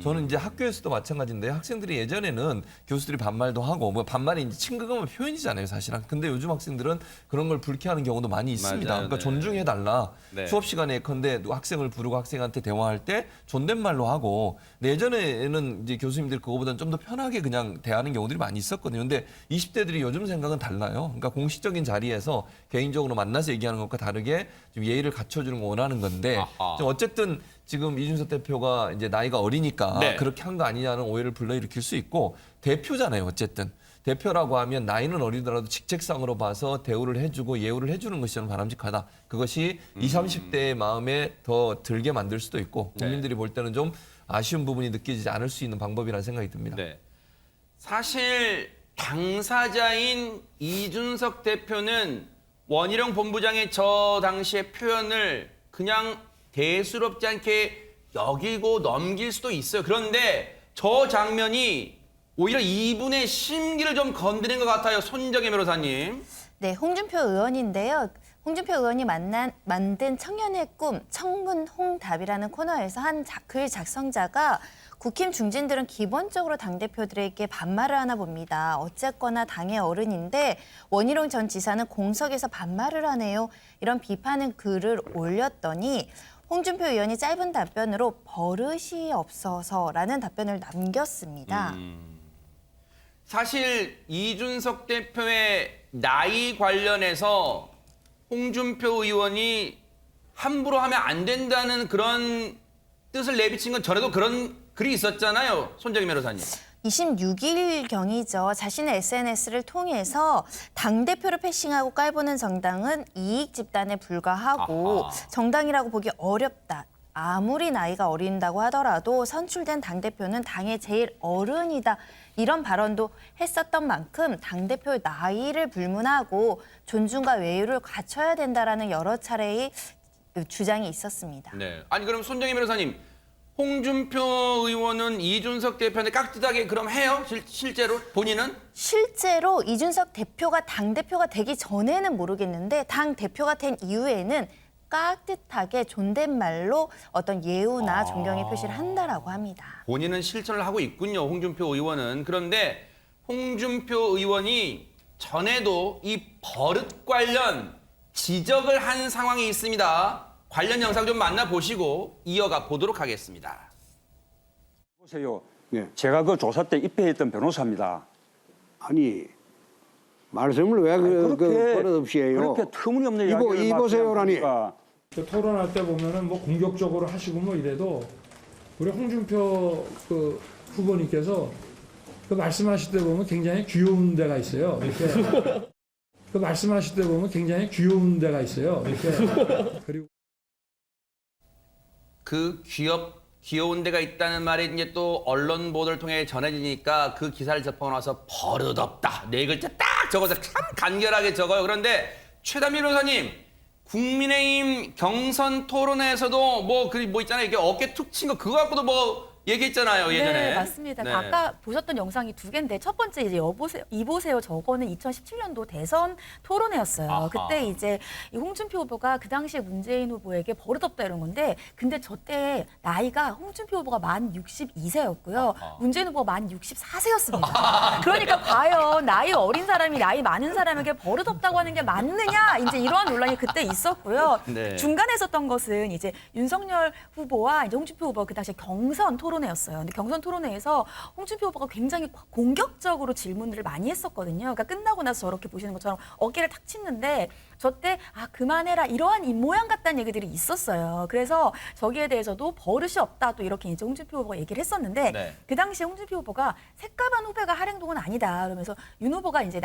S6: 저는 이제 학교에서도 마찬가지인데 학생들이 예전에는 교수들이 반말도 하고 뭐 반말이 이제 친근감의 표현이잖아요, 사실은. 근데 요즘 학생들은 그런 걸 불쾌하는 경우도 많이 있습니다.
S1: 맞아요,
S6: 그러니까
S1: 네.
S6: 존중해달라.
S1: 네.
S6: 수업 시간에 예컨대 학생을 부르고 학생한테 대화할 때 존댓말로 하고 근데 예전에는 이제 교수님들 그거보다는 좀 더 편하게 그냥 대하는 경우들이 많이 있었거든요. 근데 20대들이 요즘 생각은 달라요. 그러니까 공식적인 자리에서 개인적으로 만나서 얘기하는 것과 다르게 좀 예의를 갖춰주는 걸 원하는 건데 좀 어쨌든 지금 이준석 대표가 이제 나이가 어리니까
S1: 네.
S6: 그렇게 한 거 아니냐는 오해를 불러일으킬 수 있고 대표잖아요. 어쨌든. 대표라고 하면 나이는 어리더라도 직책상으로 봐서 대우를 해주고 예우를 해주는 것이 저는 바람직하다. 그것이 20, 30대의 마음에 더 들게 만들 수도 있고 국민들이 볼 때는 좀 아쉬운 부분이 느껴지지 않을 수 있는 방법이라는 생각이 듭니다.
S1: 네. 사실 당사자인 이준석 대표는 원희룡 본부장의 저 당시의 표현을 그냥 대수롭지 않게 여기고 넘길 수도 있어요. 그런데 저 장면이 오히려 이분의 심기를 좀 건드린 것 같아요. 손정혜 변호사님.
S9: 네, 홍준표 의원인데요. 홍준표 의원이 만든 청년의 꿈, 청문홍답이라는 코너에서 한 글 작성자가 국힘 중진들은 기본적으로 당대표들에게 반말을 하나 봅니다. 어쨌거나 당의 어른인데 원희룡 전 지사는 공석에서 반말을 하네요. 이런 비판의 글을 올렸더니 홍준표 의원이 짧은 답변으로 버릇이 없어서라는 답변을 남겼습니다.
S1: 사실 이준석 대표의 나이 관련해서 홍준표 의원이 함부로 하면 안 된다는 그런 뜻을 내비친 건 전에도 그런 글이 있었잖아요. 손정희 변호사님.
S9: 26일경이죠. 자신의 SNS를 통해서 당대표를 패싱하고 깔보는 정당은 이익 집단에 불과하고 정당이라고 보기 어렵다. 아무리 나이가 어린다고 하더라도 선출된 당대표는 당의 제일 어른이다. 이런 발언도 했었던 만큼 당대표의 나이를 불문하고 존중과 외유를 갖춰야 된다라는 여러 차례의 주장이 있었습니다.
S1: 네. 아니 그럼 손정희 변호사님, 홍준표 의원은 이준석 대표한테 깍듯하게 그럼 해요? 실제로 본인은?
S9: 실제로 이준석 대표가 당대표가 되기 전에는 모르겠는데 당대표가 된 이후에는 깍듯하게 존댓말로 어떤 예우나 존경의 표시를 한다라고 합니다.
S1: 본인은 실천을 하고 있군요. 홍준표 의원은. 그런데 홍준표 의원이 전에도 이 버릇 관련 지적을 한 상황이 있습니다. 관련 영상 좀 만나보시고 이어가 보도록 하겠습니다.
S15: 보세요. 네. 제가 그 조사 때 입회했던 변호사입니다.
S16: 아니 말씀을 왜 그렇게 버릇없이 해요?
S15: 그렇게 터무니없는 이야기를
S16: 이보세요라니.
S10: 토론할 때 보면은 뭐 공격적으로 하시고 뭐 이래도 우리 홍준표 그 후보님께서 그 말씀하실 때 보면 굉장히 귀여운 데가 있어요. 이렇게 그 말씀하실 때 보면 굉장히 귀여운 데가 있어요. 이렇게 그리고
S1: 그 귀여운 데가 있다는 말이 이제 또 언론 보도를 통해 전해지니까 그 기사를 접하고 나서 버릇없다. 네 글자 딱 적어서 참 간결하게 적어요. 그런데 최단미 변호사님, 국민의힘 경선 토론회에서도 뭐 있잖아요. 이게 어깨 툭 친 거 그거 갖고도 뭐 얘기했잖아요, 예전에.
S3: 네, 맞습니다.
S1: 네.
S3: 아까 보셨던 영상이 두 개인데 첫 번째 이제 이보세요 저거는 2017년도 대선 토론회였어요.
S1: 아하.
S3: 그때 이제 이 홍준표 후보가 그 당시에 문재인 후보에게 버릇없다 이런 건데 근데 저때 나이가 홍준표 후보가 만 62세였고요. 문재인 후보가 만 64세였습니다. 그러니까 과연 나이 어린 사람이 나이 많은 사람에게 버릇없다고 하는 게 맞느냐 이제 이러한 논란이 그때 있었고요.
S1: 네.
S3: 중간에 있었던 것은 이제 윤석열 후보와 이제 홍준표 후보 그 당시에 경선 토론회였어요. 근데 경선 토론회에서 홍준표 후보가 굉장히 공격적으로 질문들을 많이 했었거든요. 그러니까 끝나고 나서 저렇게 보시는 것처럼 어깨를 탁 쳤는데 저때 그만해라 이러한 입모양 같다는 얘기들이 있었어요. 그래서 저기에 대해서도 버릇이 없다 또 이렇게 이제 홍준표 후보가 얘기를 했었는데
S1: 네.
S3: 그 당시에 홍준표 후보가 색감한 후배가 할 행동은 아니다. 그러면서 윤 후보가 이제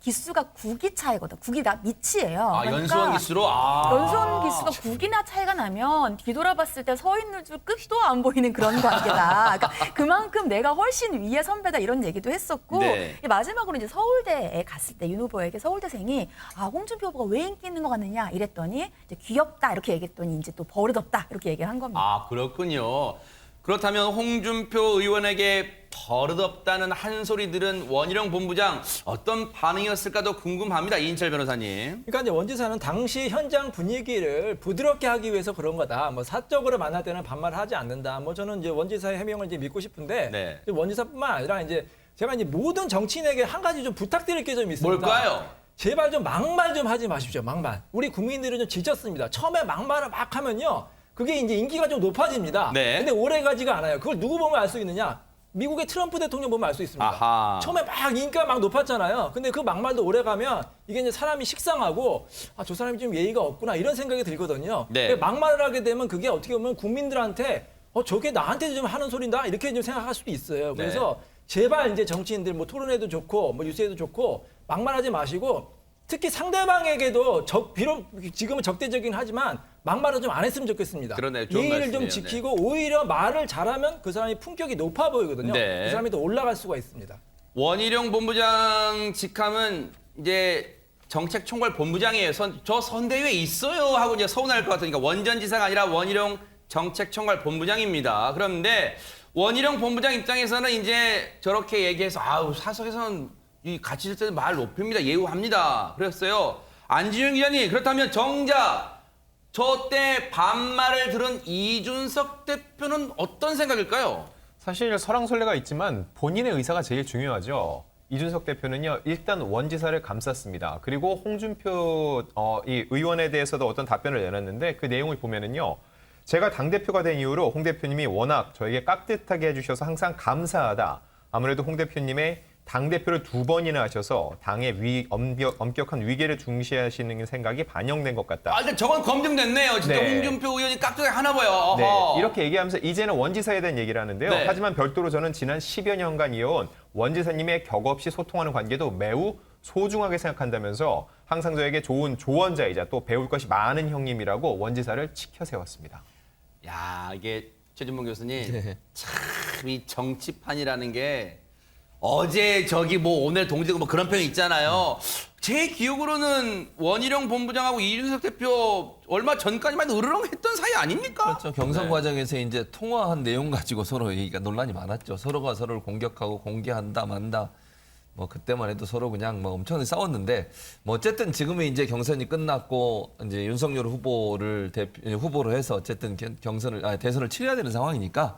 S3: 기수가 9기 차이거든. 9기 나 밑이에요.
S1: 연수원 기수로?
S3: 연수원 기수가 9기나 차이가 나면 뒤돌아봤을 때 서 있는 줄 끝도 안 보이는 그런 관계다. 그러니까 그만큼 내가 훨씬 위의 선배다 이런 얘기도 했었고
S1: 네.
S3: 마지막으로 이제 서울대에 갔을 때 윤 후보에게 서울대생이 홍준표 후보가 왜 인기 있는 것 같느냐 이랬더니 이제 귀엽다 이렇게 얘기했더니 이제 또 버릇없다 이렇게 얘기를 한 겁니다.
S1: 그렇군요. 그렇다면 홍준표 의원에게 버릇없다는 한 소리 들은 원희룡 본부장 어떤 반응이었을까도 궁금합니다. 이인철 변호사님.
S7: 그러니까 이제 원지사는 당시 현장 분위기를 부드럽게 하기 위해서 그런 거다. 뭐 사적으로 만날 때는 반말하지 않는다. 뭐 저는 이제 원지사의 해명을 이제 믿고 싶은데
S1: 네.
S7: 원지사뿐만 아니라 이제 제가 이제 모든 정치인에게 한 가지 좀 부탁드릴 게 좀 있습니다.
S1: 뭘까요?
S7: 제발 좀 막말 좀 하지 마십시오. 막말. 우리 국민들은 좀 지쳤습니다. 처음에 막말을 막 하면요. 그게 이제 인기가 좀 높아집니다.
S1: 네.
S7: 근데 오래 가지가 않아요. 그걸 누구 보면 알 수 있느냐? 미국의 트럼프 대통령 보면 알 수 있습니다.
S1: 아하.
S7: 처음에 막 인기가 막 높았잖아요. 근데 그 막말도 오래 가면 이게 이제 사람이 식상하고 아, 저 사람이 좀 예의가 없구나 이런 생각이 들거든요.
S1: 네.
S7: 근데 막말을 하게 되면 그게 어떻게 보면 국민들한테 저게 나한테도 좀 하는 소린다 이렇게 좀 생각할 수도 있어요. 그래서 제발 이제 정치인들 뭐 토론회도 좋고 뭐 뉴스에도 좋고 막말하지 마시고 특히 상대방에게도 비록 지금은 적대적이긴 하지만 막말을 좀 안 했으면 좋겠습니다.
S1: 그러네요. 좋은
S7: 예의를 좀
S1: 말씀이에요.
S7: 지키고 오히려 말을 잘하면 그 사람이 품격이 높아 보이거든요.
S1: 네.
S7: 그 사람이 더 올라갈 수가 있습니다.
S1: 원희룡 본부장 직함은 이제 정책총괄 본부장이에요. 저 선대위에 있어요 하고 이제 서운할 것 같으니까 원전지사가 아니라 원희룡 정책총괄 본부장입니다. 그런데 원희룡 본부장 입장에서는 이제 저렇게 얘기해서 아우 사석에서는 이 같이 있을 때는 말 높입니다. 예우합니다. 그랬어요. 안지윤 기자님 그렇다면 정작 저 때 반말을 들은 이준석 대표는 어떤 생각일까요?
S2: 사실 설왕설래가 있지만 본인의 의사가 제일 중요하죠. 이준석 대표는요, 일단 원지사를 감쌌습니다. 그리고 홍준표 이 의원에 대해서도 어떤 답변을 내놨는데 그 내용을 보면은요, 제가 당대표가 된 이후로 홍 대표님이 워낙 저에게 깍듯하게 해주셔서 항상 감사하다. 아무래도 홍 대표님의 당대표를 2번이나 하셔서 당의 엄격한 위계를 중시하시는 생각이 반영된 것 같다.
S1: 아, 근데 저건 검증됐네요. 진짜
S2: 네.
S1: 홍준표 의원이 깍두기 하나 봐요.
S2: 네, 이렇게 얘기하면서 이제는 원지사에 대한 얘기를 하는데요.
S1: 네.
S2: 하지만 별도로 저는 지난 10여 년간 이어온 원지사님의 격없이 소통하는 관계도 매우 소중하게 생각한다면서 항상 저에게 좋은 조언자이자 또 배울 것이 많은 형님이라고 원지사를 치켜세웠습니다.
S1: 야, 이게 최준봉 교수님
S6: 네.
S1: 참 이 정치판이라는 게 어제 저기 뭐 오늘 동지고 뭐 그런 표현 있잖아요. 제 기억으로는 원희룡 본부장하고 이준석 대표 얼마 전까지만 해도 으르렁했던 사이 아닙니까?
S6: 그렇죠. 경선
S1: 네.
S6: 과정에서 이제 통화한 내용 가지고 서로 얘기가 논란이 많았죠. 서로가 서로를 공격하고 공개한다 만다. 뭐 그때만 해도 서로 그냥 뭐 엄청나게 싸웠는데 뭐 어쨌든 지금은 이제 경선이 끝났고 이제 윤석열 후보를 후보로 해서 어쨌든 대선을 치러야 되는 상황이니까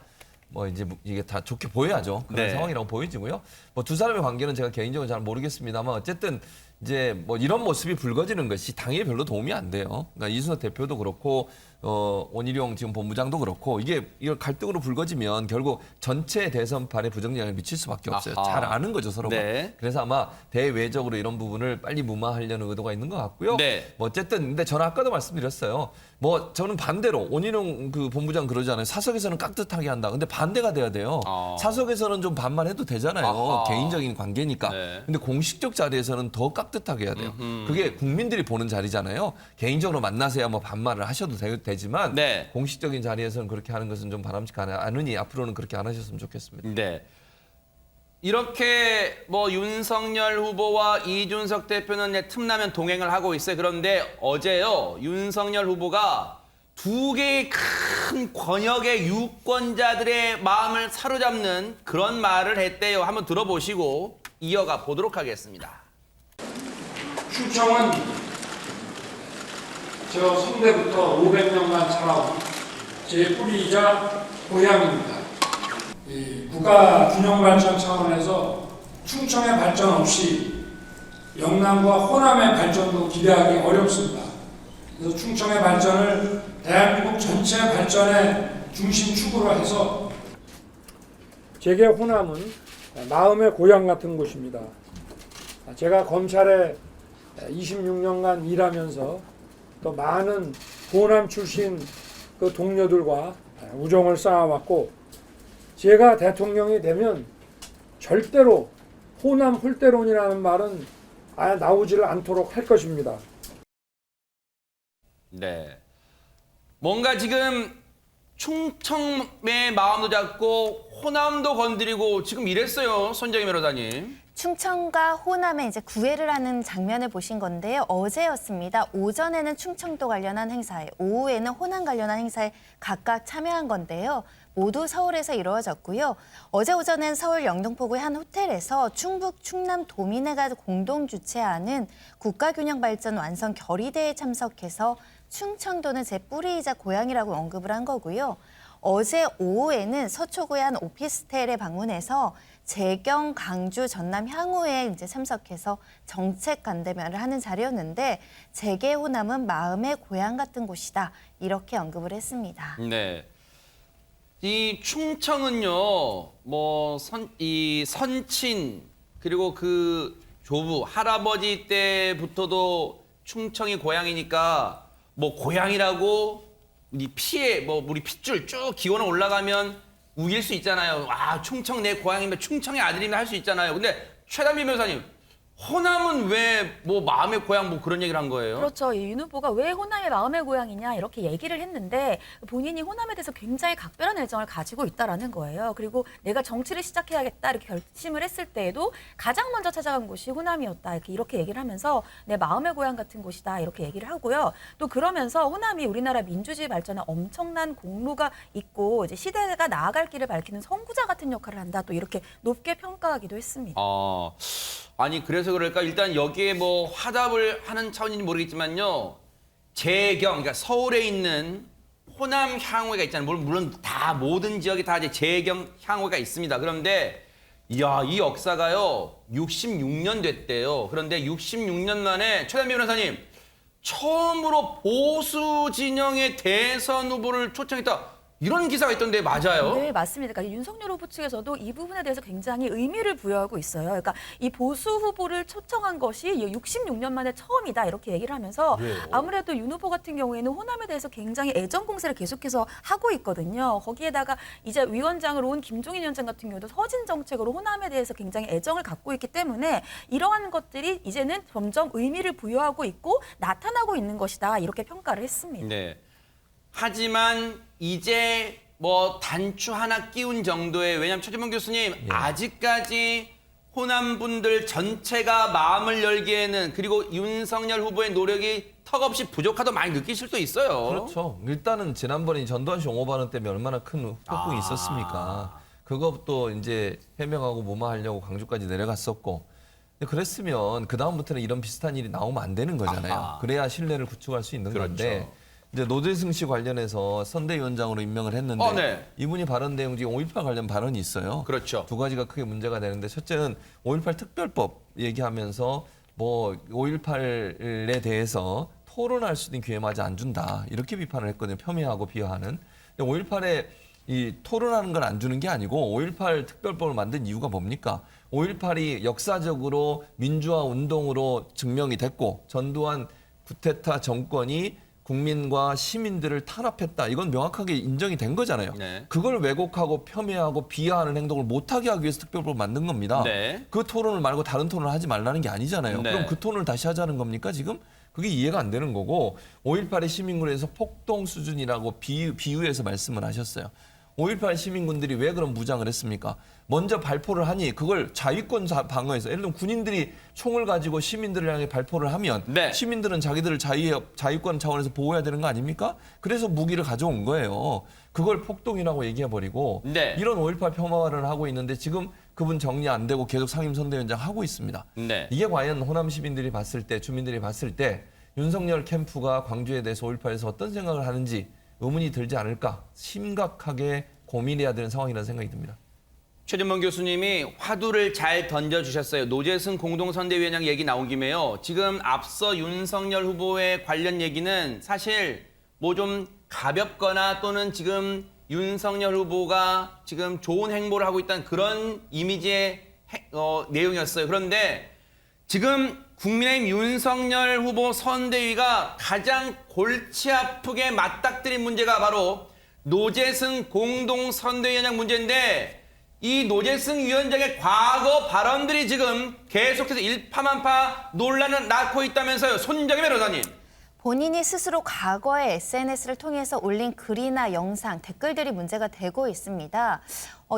S6: 뭐 이제 이게 다 좋게 보여야죠. 그런
S1: 네.
S6: 상황이라고 보여지고요. 뭐 두 사람의 관계는 제가 개인적으로 잘 모르겠습니다만 어쨌든 이제 뭐 이런 모습이 불거지는 것이 당에 별로 도움이 안 돼요. 그러니까 이준석 대표도 그렇고 원희룡 지금 본부장도 그렇고 이걸 갈등으로 불거지면 결국 전체 대선판에 부정영향을 미칠 수밖에 없어요.
S1: 아하.
S6: 잘 아는 거죠 서로가.
S1: 네.
S6: 그래서 아마 대외적으로 이런 부분을 빨리 무마하려는 의도가 있는 것 같고요.
S1: 네.
S6: 뭐 어쨌든 근데 저는 아까도 말씀드렸어요. 뭐 저는 반대로 원희룡 그 본부장 그러잖아요. 사석에서는 깍듯하게 한다. 근데 반대가 돼야 돼요. 사석에서는 좀 반말해도 되잖아요.
S1: 아하.
S6: 개인적인 관계니까.
S1: 네.
S6: 근데 공식적 자리에서는 더 깍듯하게 해야 돼요. 그게 국민들이 보는 자리잖아요. 개인적으로 만나서야 뭐 반말을 하셔도 되지만
S1: 네.
S6: 공식적인 자리에서는 그렇게 하는 것은 좀 바람직하지 않으니 앞으로는 그렇게 안 하셨으면 좋겠습니다.
S1: 네. 이렇게 뭐 윤석열 후보와 이준석 대표는 이제 틈나면 동행을 하고 있어요. 그런데 어제요, 윤석열 후보가 2개의 큰 권역의 유권자들의 마음을 사로잡는 그런 말을 했대요. 한번 들어보시고 이어가 보도록 하겠습니다.
S10: 충청은 저 성대부터 500년간 살아온 제 뿌리이자 고향입니다. 이 국가 균형 발전 차원에서 충청의 발전 없이 영남과 호남의 발전도 기대하기 어렵습니다. 그래서 충청의 발전을 대한민국 전체 발전의 중심축으로 해서 제게 호남은 마음의 고향 같은 곳입니다. 제가 검찰에 26년간 일하면서 또 많은 호남 출신 그 동료들과 우정을 쌓아왔고 제가 대통령이 되면 절대로 호남 홀대론이라는 말은 아예 나오지를 않도록 할 것입니다.
S1: 네. 뭔가 지금 충청의 마음도 잡고 호남도 건드리고 지금 이랬어요. 손정희 변호사님.
S9: 충청과 호남에 이제 구애를 하는 장면을 보신 건데요. 어제였습니다. 오전에는 충청도 관련한 행사에, 오후에는 호남 관련한 행사에 각각 참여한 건데요. 모두 서울에서 이루어졌고요. 어제 오전엔 서울 영등포구의 한 호텔에서 충북 충남 도민회가 공동 주최하는 국가균형발전 완성 결의대에 참석해서 충청도는 제 뿌리이자 고향이라고 언급을 한 거고요. 어제 오후에는 서초구의 한 오피스텔에 방문해서 재경, 강주, 전남 향후에 이제 참석해서 정책 간담회를 하는 자리였는데 재계 호남은 마음의 고향 같은 곳이다 이렇게 언급을 했습니다.
S1: 네. 이 충청은요, 이 선친 그리고 그 조부 할아버지 때부터도 충청이 고향이니까 고향이라고 우리 피에 우리 핏줄 쭉 기원을 올라가면 우길 수 있잖아요. 아, 충청 내 고향이면 충청의 아들이면 할 수 있잖아요. 근데 최단비 변호사님, 호남은 왜 마음의 고향 그런 얘기를 한 거예요?
S3: 그렇죠. 윤 후보가 왜 호남의 마음의 고향이냐 이렇게 얘기를 했는데 본인이 호남에 대해서 굉장히 각별한 애정을 가지고 있다라는 거예요. 그리고 내가 정치를 시작해야겠다 이렇게 결심을 했을 때에도 가장 먼저 찾아간 곳이 호남이었다 이렇게 얘기를 하면서 내 마음의 고향 같은 곳이다 이렇게 얘기를 하고요. 또 그러면서 호남이 우리나라 민주주의 발전에 엄청난 공로가 있고 이제 시대가 나아갈 길을 밝히는 선구자 같은 역할을 한다 또 이렇게 높게 평가하기도 했습니다.
S1: 아니 그래서 그럴까 일단 여기에 화답을 하는 차원인지 모르겠지만요. 재경 그러니까 서울에 있는 호남 향후회가 있잖아요. 물론 다 모든 지역에 다 이제 재경 향후회가 있습니다. 그런데 이 역사가요 66년 됐대요. 그런데 66년 만에 최단비 변호사님 처음으로 보수 진영의 대선 후보를 초청했다. 이런 기사가 있던데 맞아요?
S3: 네, 맞습니다. 그러니까 윤석열 후보 측에서도 이 부분에 대해서 굉장히 의미를 부여하고 있어요. 그러니까 이 보수 후보를 초청한 것이 66년 만에 처음이다 이렇게 얘기를 하면서 아무래도 윤 후보 같은 경우에는 호남에 대해서 굉장히 애정 공세를 계속해서 하고 있거든요. 거기에다가 이제 위원장으로 온 김종인 위원장 같은 경우도 서진 정책으로 호남에 대해서 굉장히 애정을 갖고 있기 때문에 이러한 것들이 이제는 점점 의미를 부여하고 있고 나타나고 있는 것이다 이렇게 평가를 했습니다.
S1: 네. 하지만 이제 단추 하나 끼운 정도의 왜냐하면 최재문 교수님 아직까지 호남 분들 전체가 마음을 열기에는 그리고 윤석열 후보의 노력이 턱없이 부족하다고 많이 느끼실 수 있어요.
S6: 그렇죠. 일단은 지난번에 전두환 씨 옹호 발언 때문에 얼마나 큰 폭풍이 있었습니까. 그것도 이제 해명하고 무마하려고 광주까지 내려갔었고. 근데 그랬으면 그 다음부터는 이런 비슷한 일이 나오면 안 되는 거잖아요. 그래야 신뢰를 구축할 수 있는 건데. 이제 노재승 씨 관련해서 선대위원장으로 임명을 했는데 이분이 발언 내용 중에 5.18 관련 발언이 있어요.
S1: 그렇죠.
S6: 두 가지가 크게 문제가 되는데 첫째는 5.18 특별법 얘기하면서 5.18에 대해서 토론할 수 있는 기회마저 안 준다. 이렇게 비판을 했거든요. 폄훼하고 비하하는. 근데 5.18에 이 토론하는 걸 안 주는 게 아니고 5.18 특별법을 만든 이유가 뭡니까? 5.18이 역사적으로 민주화 운동으로 증명이 됐고 전두환 쿠데타 정권이 국민과 시민들을 탄압했다. 이건 명확하게 인정이 된 거잖아요. 그걸 왜곡하고 폄훼하고 비하하는 행동을 못하게 하기 위해서 특별법을 만든 겁니다. 그 토론을 말고 다른 토론을 하지 말라는 게 아니잖아요. 그럼 그 토론을 다시 하자는 겁니까 지금? 그게 이해가 안 되는 거고 5.18의 시민군에서 폭동 수준이라고 비유해서 말씀을 하셨어요. 5.18 시민군들이 왜 그런 무장을 했습니까? 먼저 발포를 하니 그걸 자위권 방어해서 예를 들면 군인들이 총을 가지고 시민들을 향해 발포를 하면 시민들은 자기들을 자위권 차원에서 보호해야 되는 거 아닙니까? 그래서 무기를 가져온 거예요. 그걸 폭동이라고 얘기해버리고 이런 5.18 폄하를 하고 있는데 지금 그분 정리 안 되고 계속 상임선대위원장 하고 있습니다. 이게 과연 호남 시민들이 봤을 때 주민들이 봤을 때 윤석열 캠프가 광주에 대해서 5.18에서 어떤 생각을 하는지 의문이 들지 않을까 심각하게 고민해야 되는 상황이라는 생각이 듭니다.
S1: 최준범 교수님이 화두를 잘 던져주셨어요. 노재승 공동선대위원장 얘기 나온 김에요. 지금 앞서 윤석열 후보의 관련 얘기는 사실 좀 가볍거나 또는 지금 윤석열 후보가 지금 좋은 행보를 하고 있다는 그런 이미지의 내용이었어요. 그런데 지금 국민의힘 윤석열 후보 선대위가 가장 골치 아프게 맞닥뜨린 문제가 바로 노재승 공동선대위원장 문제인데 이 노재승 위원장의 과거 발언들이 지금 계속해서 일파만파 논란을 낳고 있다면서요. 손정희 변호사님.
S9: 본인이 스스로 과거에 SNS를 통해서 올린 글이나 영상, 댓글들이 문제가 되고 있습니다.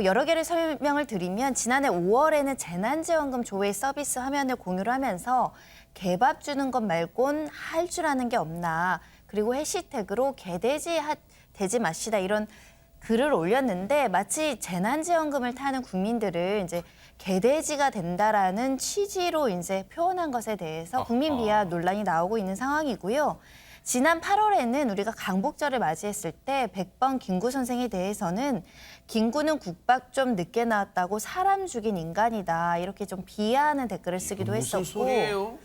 S9: 여러 개를 설명을 드리면 지난해 5월에는 재난지원금 조회 서비스 화면을 공유를 하면서 개밥 주는 것 말곤 할 줄 아는 게 없나. 그리고 해시태그로 개돼지 되지 마시다 이런 글을 올렸는데 마치 재난지원금을 타는 국민들을 이제 개돼지가 된다라는 취지로 이제 표현한 것에 대해서 국민 비하 논란이 나오고 있는 상황이고요. 지난 8월에는 우리가 강복절을 맞이했을 때 백범 김구 선생에 대해서는 김구는 국밥 좀 늦게 나왔다고 사람 죽인 인간이다 이렇게 좀 비하하는 댓글을 쓰기도
S1: 무슨
S9: 했었고
S1: 소리예요?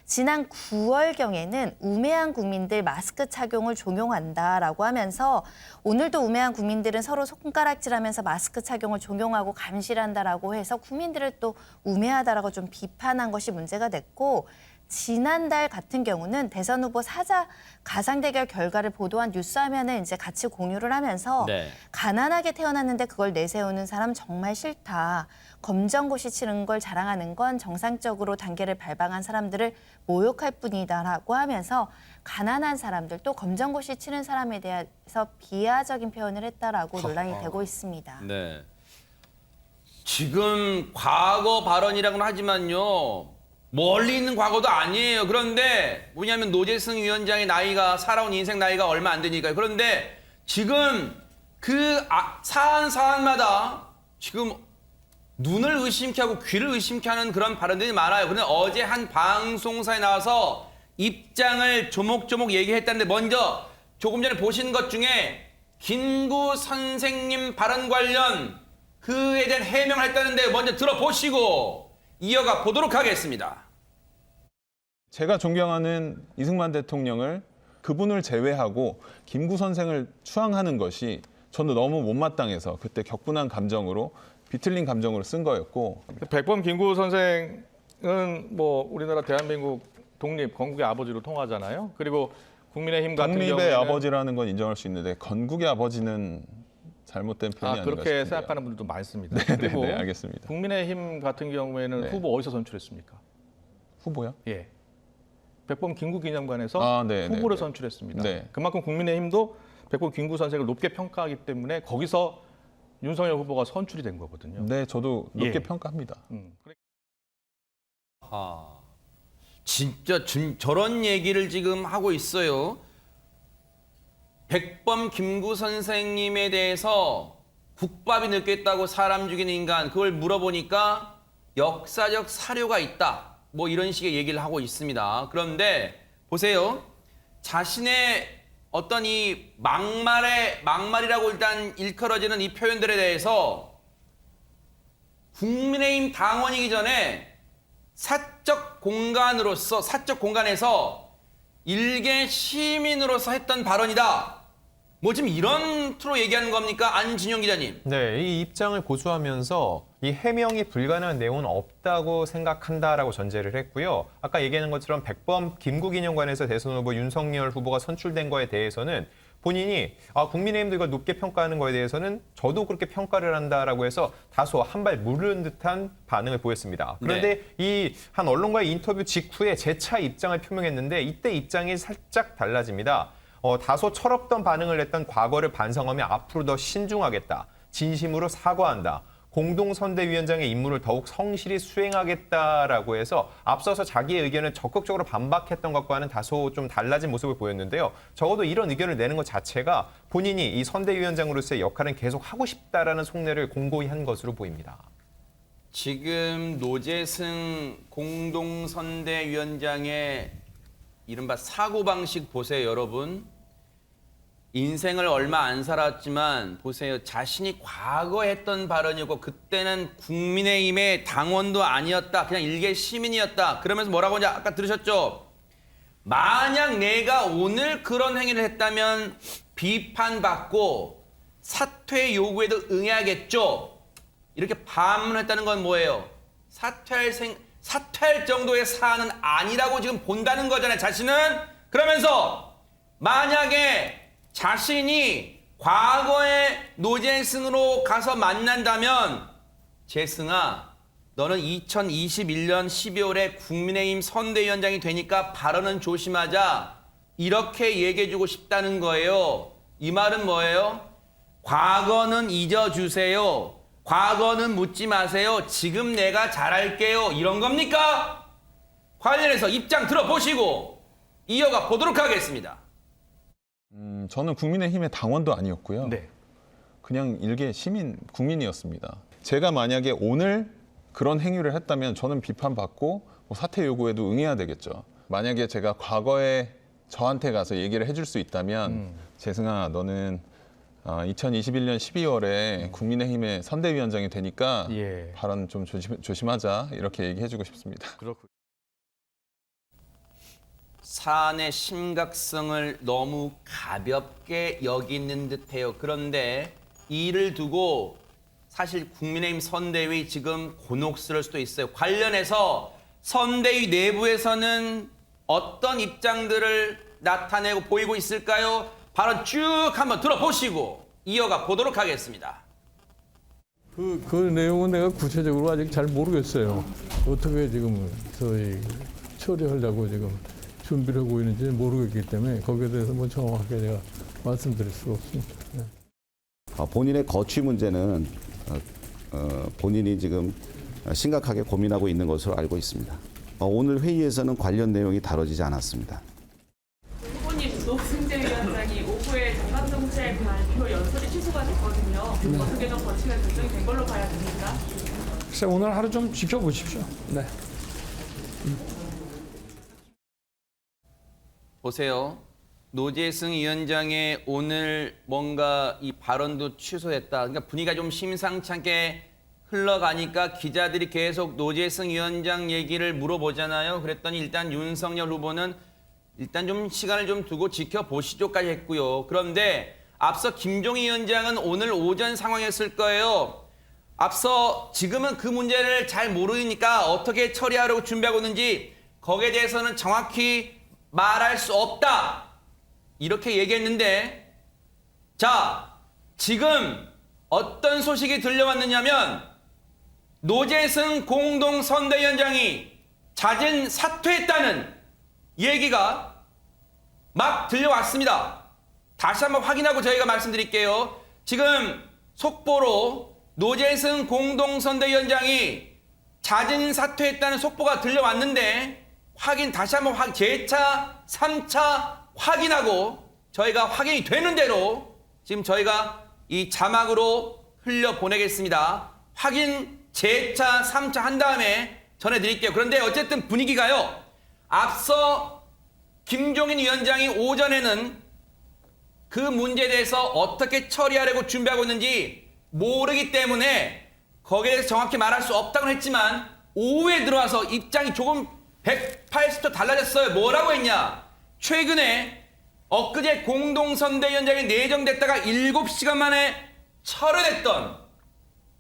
S9: 지난 9월경에는 우매한 국민들 마스크 착용을 종용한다라고 하면서 오늘도 우매한 국민들은 서로 손가락질하면서 마스크 착용을 종용하고 감시한다라고 해서 국민들을 또 우매하다라고 좀 비판한 것이 문제가 됐고 지난달 같은 경우는 대선 후보 사자 가상 대결 결과를 보도한 뉴스화면을 이제 같이 공유를 하면서
S1: 네.
S9: 가난하게 태어났는데 그걸 내세우는 사람 정말 싫다. 검정고시 치는 걸 자랑하는 건 정상적으로 단계를 밟아간 사람들을 모욕할 뿐이다라고 하면서 가난한 사람들 또 검정고시 치는 사람에 대해서 비하적인 표현을 했다라고 논란이 되고 있습니다.
S1: 네. 지금 과거 발언이라고는 하지만요. 멀리 있는 과거도 아니에요. 그런데 뭐냐면 노재승 위원장의 나이가 살아온 인생 나이가 얼마 안 되니까요. 그런데 지금 그 사안마다 지금 눈을 의심케 하고 귀를 의심케 하는 그런 발언들이 많아요. 그런데 어제 한 방송사에 나와서 입장을 조목조목 얘기했다는데 먼저 조금 전에 보신 것 중에 김구 선생님 발언 관련 그에 대한 해명을 했다는데 먼저 들어보시고 이어가 보도록 하겠습니다.
S17: 제가 존경하는 이승만 대통령을 그분을 제외하고 김구 선생을 추앙하는 것이 저는 너무 못마땅해서 그때 격분한 감정으로 비틀린 감정으로 쓴 거였고
S18: 백범 김구 선생은 뭐 우리나라 대한민국 독립 건국의 아버지로 통하잖아요. 그리고 국민의힘 같은 경우에는
S17: 독립의 아버지라는 건 인정할 수 있는데 건국의 아버지는 잘못된 표현이 아닌가
S18: 그렇게
S17: 싶은데요.
S18: 생각하는 분들도 많습니다.
S17: 네,
S18: 그리고
S17: 네, 알겠습니다.
S18: 국민의힘 같은 경우에는
S17: 네.
S18: 후보 어디서 선출했습니까?
S17: 후보요?
S18: 예. 백범 김구 기념관에서
S17: 네,
S18: 후보를
S17: 네,
S18: 선출했습니다.
S17: 네.
S18: 그만큼 국민의힘도 백범 김구 선생을 높게 평가하기 때문에 거기서 윤석열 후보가 선출이 된 거거든요.
S17: 네, 저도 높게
S18: 예.
S17: 평가합니다.
S1: 진짜 저런 얘기를 지금 하고 있어요. 백범 김구 선생님에 대해서 국밥이 늦겠다고 사람 죽이는 인간 그걸 물어보니까 역사적 사료가 있다. 뭐 이런 식의 얘기를 하고 있습니다. 그런데 보세요. 자신의 어떤 이 막말이라고 일단 일컬어지는 이 표현들에 대해서 국민의힘 당원이기 전에 사적 공간에서 일개 시민으로서 했던 발언이다. 뭐 지금 이런 투로 얘기하는 겁니까? 안진영 기자님.
S2: 네, 이 입장을 고수하면서 이 해명이 불가능한 내용은 없다고 생각한다라고 전제를 했고요. 아까 얘기하는 것처럼 백범 김구 기념관에서 대선 후보 윤석열 후보가 선출된 거에 대해서는 본인이 국민의힘도 이걸 높게 평가하는 거에 대해서는 저도 그렇게 평가를 한다라고 해서 다소 한 발 물른 듯한 반응을 보였습니다. 그런데 이 한 언론과의 인터뷰 직후에 재차 입장을 표명했는데 이때 입장이 살짝 달라집니다. 다소 철없던 반응을 냈던 과거를 반성하며 앞으로 더 신중하겠다. 진심으로 사과한다. 공동선대위원장의 임무를 더욱 성실히 수행하겠다라고 해서 앞서서 자기의 의견을 적극적으로 반박했던 것과는 다소 좀 달라진 모습을 보였는데요. 적어도 이런 의견을 내는 것 자체가 본인이 이 선대위원장으로서의 역할은 계속 하고 싶다라는 속내를 공고히 한 것으로 보입니다.
S1: 지금 노재승 공동선대위원장의 이른바 사고방식 보세요, 여러분. 인생을 얼마 안 살았지만 보세요. 자신이 과거에 했던 발언이고 그때는 국민의힘의 당원도 아니었다. 그냥 일개 시민이었다. 그러면서 뭐라고 하냐 아까 들으셨죠? 만약 내가 오늘 그런 행위를 했다면 비판받고 사퇴 요구에도 응해야겠죠. 이렇게 반문했다는 건 뭐예요? 사퇴할 정도의 사안은 아니라고 지금 본다는 거잖아요. 자신은. 그러면서 만약에 자신이 과거에 노재승으로 가서 만난다면 재승아 너는 2021년 12월에 국민의힘 선대위원장이 되니까 발언은 조심하자 이렇게 얘기해주고 싶다는 거예요. 이 말은 뭐예요? 과거는 잊어주세요. 과거는 묻지 마세요. 지금 내가 잘할게요. 이런 겁니까? 관련해서 입장 들어보시고 이어가 보도록 하겠습니다.
S17: 저는 국민의힘의 당원도 아니었고요.
S18: 네.
S17: 그냥 일개 시민, 국민이었습니다. 제가 만약에 오늘 그런 행위를 했다면 저는 비판받고 뭐 사퇴 요구에도 응해야 되겠죠. 만약에 제가 과거에 저한테 가서 얘기를 해줄 수 있다면 재승아, 너는 2021년 12월에 국민의힘의 선대위원장이 되니까 발언 좀 조심하자, 이렇게 얘기해주고 싶습니다.
S1: 사안의 심각성을 너무 가볍게 여기는 듯해요. 그런데 이를 두고 사실 국민의힘 선대위 지금 곤혹스러울 수도 있어요. 관련해서 선대위 내부에서는 어떤 입장들을 나타내고 보이고 있을까요? 발언 쭉 한번 들어보시고 이어가 보도록 하겠습니다.
S10: 그 내용은 내가 구체적으로 아직 잘 모르겠어요. 어떻게 지금 저희 처리하려고 지금 준비를 하고 있는지 모르겠기 때문에 거기에 대해서 뭐 정확하게 제가 말씀드릴 수가 없습니다. 네.
S19: 본인의 거취 문제는 본인이 지금 심각하게 고민하고 있는 것으로 알고 있습니다. 오늘 회의에서는 관련 내용이 다뤄지지 않았습니다.
S20: 후보님 노승재 위원장이 오후에 정강정책 발표 연설이 취소가 됐거든요. 어떻게 좀 거치가 결정이 된 걸로 봐야 됩니까?
S10: 글쎄 오늘 하루 좀 지켜보십시오. 네.
S1: 보세요. 노재승 위원장의 오늘 뭔가 이 발언도 취소했다. 그러니까 분위기가 좀 심상치 않게 흘러가니까 기자들이 계속 노재승 위원장 얘기를 물어보잖아요. 그랬더니 일단 윤석열 후보는 일단 좀 시간을 좀 두고 지켜보시죠까지 했고요. 그런데 앞서 김종인 위원장은 오늘 오전 상황이었을 거예요. 앞서 지금은 그 문제를 잘 모르니까 어떻게 처리하려고 준비하고 있는지 거기에 대해서는 정확히 말할 수 없다. 이렇게 얘기했는데 자, 지금 어떤 소식이 들려왔느냐면 노재승 공동선대위원장이 잦은 사퇴했다는 얘기가 막 들려왔습니다. 다시 한번 확인하고 저희가 말씀드릴게요. 지금 속보로 노재승 공동선대위원장이 잦은 사퇴했다는 속보가 들려왔는데 다시 한번 재차, 3차 확인하고 저희가 확인이 되는 대로 지금 저희가 이 자막으로 흘려보내겠습니다. 확인 재차, 3차 한 다음에 전해드릴게요. 그런데 어쨌든 분위기가요. 앞서 김종인 위원장이 오전에는 그 문제에 대해서 어떻게 처리하려고 준비하고 있는지 모르기 때문에 거기에 대해서 정확히 말할 수 없다고 했지만 오후에 들어와서 입장이 조금 180도 달라졌어요. 뭐라고 했냐? 최근에 엊그제 공동선대위원장이 내정됐다가 7시간 만에 철회됐던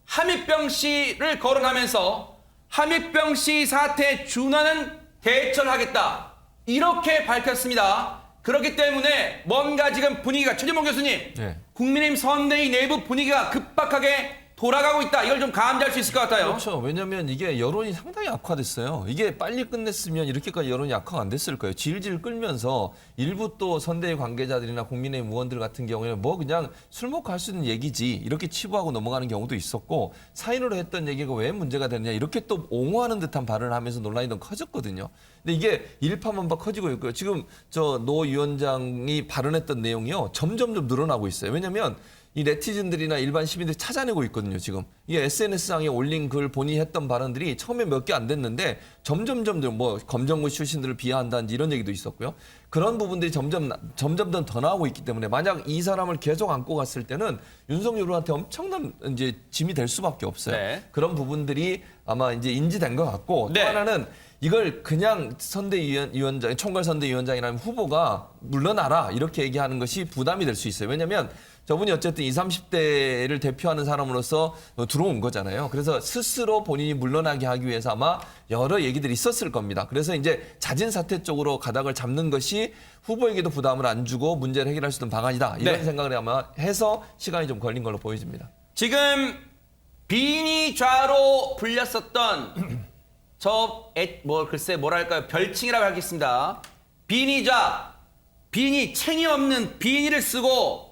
S1: 함익병 씨를 거론하면서 함익병 씨 사태에 준하는 대처를 하겠다. 이렇게 밝혔습니다. 그렇기 때문에 뭔가 지금 분위기가 최재봉 교수님, 국민의힘 선대위 내부 분위기가 급박하게 돌아가고 있다. 이걸 좀 감지할 수 있을 것 같아요.
S6: 그렇죠. 왜냐하면 이게 여론이 상당히 악화됐어요. 이게 빨리 끝냈으면 이렇게까지 여론이 악화가 안 됐을 거예요. 질질 끌면서 일부 또 선대위 관계자들이나 국민의힘 의원들 같은 경우에는 뭐 그냥 술 먹고 할 수 있는 얘기지 이렇게 치부하고 넘어가는 경우도 있었고 사인으로 했던 얘기가 왜 문제가 되느냐 이렇게 또 옹호하는 듯한 발언을 하면서 논란이 더 커졌거든요. 근데 이게 일파만파 커지고 있고요. 지금 저 노 위원장이 발언했던 내용이요. 점점 늘어나고 있어요. 왜냐하면 이 네티즌들이나 일반 시민들이 찾아내고 있거든요, 지금. 이게 SNS상에 올린 글 본인이 했던 발언들이 처음에 몇 개 안 됐는데 점점 뭐 검정고 출신들을 비하한다든지 이런 얘기도 있었고요. 그런 부분들이 점점 더 나오고 있기 때문에 만약 이 사람을 계속 안고 갔을 때는 윤석열한테 엄청난 이제 짐이 될 수밖에 없어요.
S1: 네.
S6: 그런 부분들이 아마 이제 인지된 것 같고 또 하나는 이걸 그냥 선대위원장, 총괄선대위원장이라는 후보가 물러나라 이렇게 얘기하는 것이 부담이 될 수 있어요. 왜냐하면 저분이 어쨌든 20, 30대를 대표하는 사람으로서 들어온 거잖아요. 그래서 스스로 본인이 물러나게 하기 위해서 아마 여러 얘기들이 있었을 겁니다. 그래서 이제 잦은 사퇴 쪽으로 가닥을 잡는 것이 후보에게도 부담을 안 주고 문제를 해결할 수 있는 방안이다. 이런 생각을 아마 해서 시간이 좀 걸린 걸로 보여집니다.
S1: 지금 비니좌로 불렸었던 글쎄 뭐랄까요, 별칭이라고 하겠습니다. 비니좌, 비니, 챙이 없는 비니를 쓰고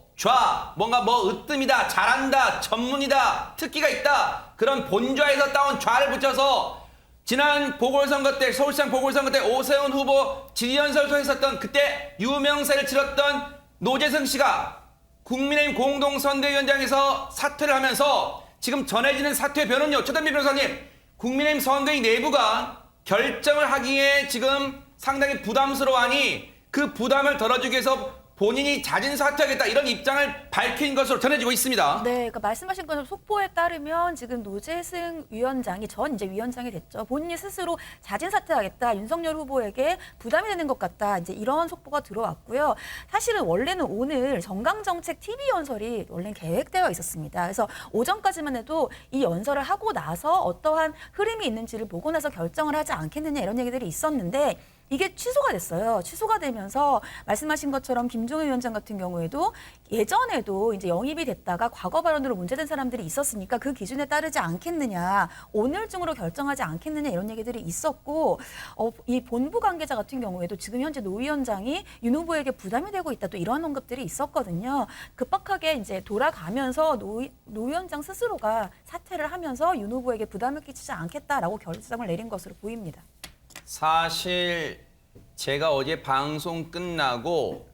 S1: 뭔가 으뜸이다, 잘한다, 전문이다, 특기가 있다. 그런 본좌에서 따온 좌를 붙여서 지난 보궐선거 때, 서울시장 보궐선거 때 오세훈 후보 지지연설도 했었던 그때 유명세를 치렀던 노재승 씨가 국민의힘 공동선대위원장에서 사퇴를 하면서 지금 전해지는 사퇴 변은요. 최단비 변호사님, 국민의힘 선대위 내부가 결정을 하기에 지금 상당히 부담스러워하니 그 부담을 덜어주기 위해서 본인이 자진 사퇴하겠다 이런 입장을 밝힌 것으로 전해지고 있습니다.
S3: 네, 그러니까 말씀하신 것처럼 속보에 따르면 지금 노재승 위원장이 이제 위원장이 됐죠. 본인이 스스로 자진 사퇴하겠다, 윤석열 후보에게 부담이 되는 것 같다, 이제 이런 속보가 들어왔고요. 사실은 원래는 오늘 정강정책 TV 연설이 원래 계획되어 있었습니다. 그래서 오전까지만 해도 이 연설을 하고 나서 어떠한 흐름이 있는지를 보고 나서 결정을 하지 않겠느냐 이런 얘기들이 있었는데. 이게 취소가 됐어요. 취소가 되면서 말씀하신 것처럼 김종인 위원장 같은 경우에도 예전에도 이제 영입이 됐다가 과거 발언으로 문제된 사람들이 있었으니까 그 기준에 따르지 않겠느냐, 오늘 중으로 결정하지 않겠느냐 이런 얘기들이 있었고, 이 본부 관계자 같은 경우에도 지금 현재 노 위원장이 윤 후보에게 부담이 되고 있다 또 이런 언급들이 있었거든요. 급박하게 이제 돌아가면서 노 위원장 스스로가 사퇴를 하면서 윤 후보에게 부담을 끼치지 않겠다라고 결정을 내린 것으로 보입니다.
S1: 사실 제가 어제 방송 끝나고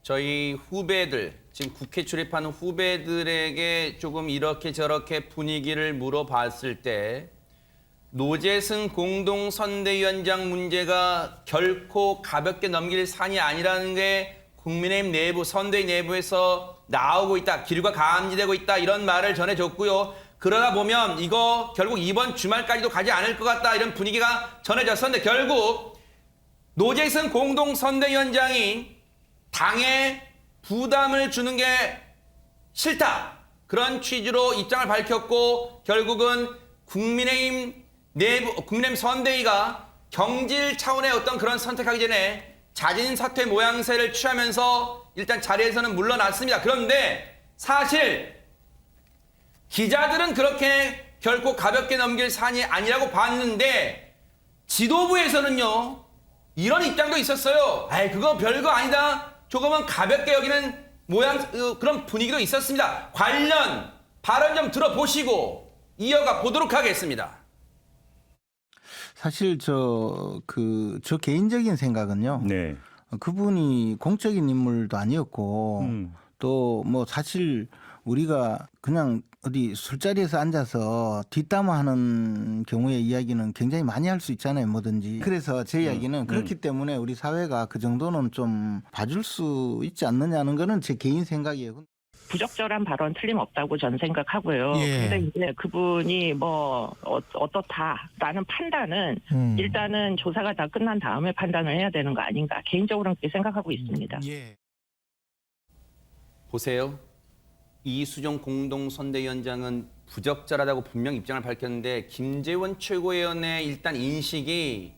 S1: 저희 후배들, 지금 국회 출입하는 후배들에게 조금 이렇게 저렇게 분위기를 물어봤을 때 노재승 공동선대위원장 문제가 결코 가볍게 넘길 산이 아니라는 게 국민의힘 내부, 선대위 내부에서 나오고 있다, 기류가 감지되고 있다 이런 말을 전해줬고요. 그러다 보면 이거 결국 이번 주말까지도 가지 않을 것 같다 이런 분위기가 전해졌었는데 결국 노재승 공동선대위원장이 당에 부담을 주는 게 싫다 그런 취지로 입장을 밝혔고 결국은 국민의힘 내부, 국민의힘 선대위가 경질 차원의 어떤 그런 선택하기 전에 자진 사퇴 모양새를 취하면서 일단 자리에서는 물러났습니다. 그런데 사실 기자들은 그렇게 결코 가볍게 넘길 산이 아니라고 봤는데 지도부에서는요 이런 입장도 있었어요. 아이 그거 별거 아니다. 조금은 가볍게 여기는 그런 분위기도 있었습니다. 관련 발언 좀 들어보시고 이어가 보도록 하겠습니다.
S12: 사실 저 개인적인 생각은요.
S16: 네.
S12: 그분이 공적인 인물도 아니었고 또 뭐 사실 우리가 그냥 어디 술자리에서 앉아서 뒷담화하는 경우의 이야기는 굉장히 많이 할 수 있잖아요, 뭐든지. 그래서 제 이야기는 그렇기 때문에 우리 사회가 그 정도는 좀 봐줄 수 있지 않느냐는 거는 제 개인 생각이에요.
S14: 부적절한 발언 틀림없다고 저는 생각하고요.
S12: 예.
S14: 근데 이제 그분이 뭐 어떻다라는 판단은 일단은 조사가 다 끝난 다음에 판단을 해야 되는 거 아닌가 개인적으로는 그렇게 생각하고 있습니다.
S12: 예.
S1: 보세요. 이수정 공동선대위원장은 부적절하다고 분명 입장을 밝혔는데 김재원 최고위원의 일단 인식이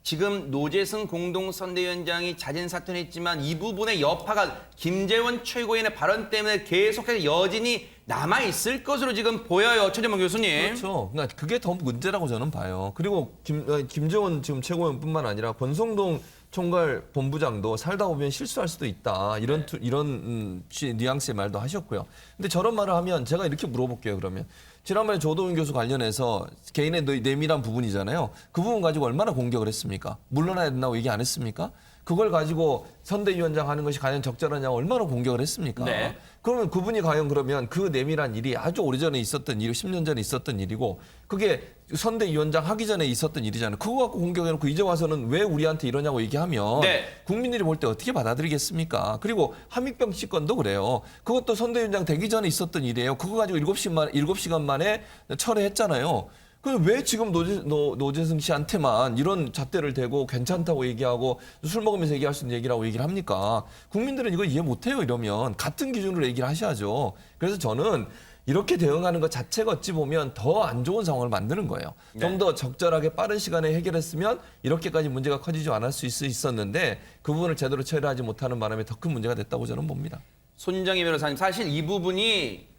S1: 지금 노재승 공동선대위원장이 자진 사퇴는 했지만 이 부분의 여파가 김재원 최고위원의 발언 때문에 계속해서 여진이 남아있을 것으로 지금 보여요. 최재명 교수님.
S6: 그렇죠. 그러니까 그게 더 문제라고 저는 봐요. 그리고 김재원 지금 최고위원뿐만 아니라 권성동 총괄 본부장도 살다 보면 실수할 수도 있다. 이런 뉘앙스의 말도 하셨고요. 근데 저런 말을 하면 제가 이렇게 물어볼게요. 그러면 지난번에 조동윤 교수 관련해서 개인의 내밀한 부분이잖아요. 그 부분 가지고 얼마나 공격을 했습니까? 물러나야 된다고 얘기 안 했습니까? 그걸 가지고 선대위원장 하는 것이 과연 적절하냐고 얼마나 공격을 했습니까?
S1: 네.
S6: 그러면 그분이 과연 그러면 그 내밀한 일이 아주 오래전에 있었던 일, 10년 전에 있었던 일이고 그게 선대위원장 하기 전에 있었던 일이잖아요. 그거 갖고 공격해놓고 이제 와서는 왜 우리한테 이러냐고 얘기하면
S1: 네.
S6: 국민들이 볼 때 어떻게 받아들이겠습니까? 그리고 한미병 시건도 그래요. 그것도 선대위원장 되기 전에 있었던 일이에요. 그거 가지고 7시간 만에 철회했잖아요. 그럼 왜 지금 노재승 씨한테만 이런 잣대를 대고 괜찮다고 얘기하고 술 먹으면서 얘기할 수 있는 얘기라고 얘기를 합니까? 국민들은 이거 이해 못해요. 이러면 같은 기준으로 얘기를 하셔야죠. 그래서 저는 이렇게 대응하는 것 자체가 어찌 보면 더 안 좋은 상황을 만드는 거예요.
S1: 네.
S6: 좀 더 적절하게 빠른 시간에 해결했으면 이렇게까지 문제가 커지지 않을 수 있었는데 그 부분을 제대로 처리하지 못하는 바람에 더 큰 문제가 됐다고 저는 봅니다.
S1: 손정희 변호사님, 사실 이 부분이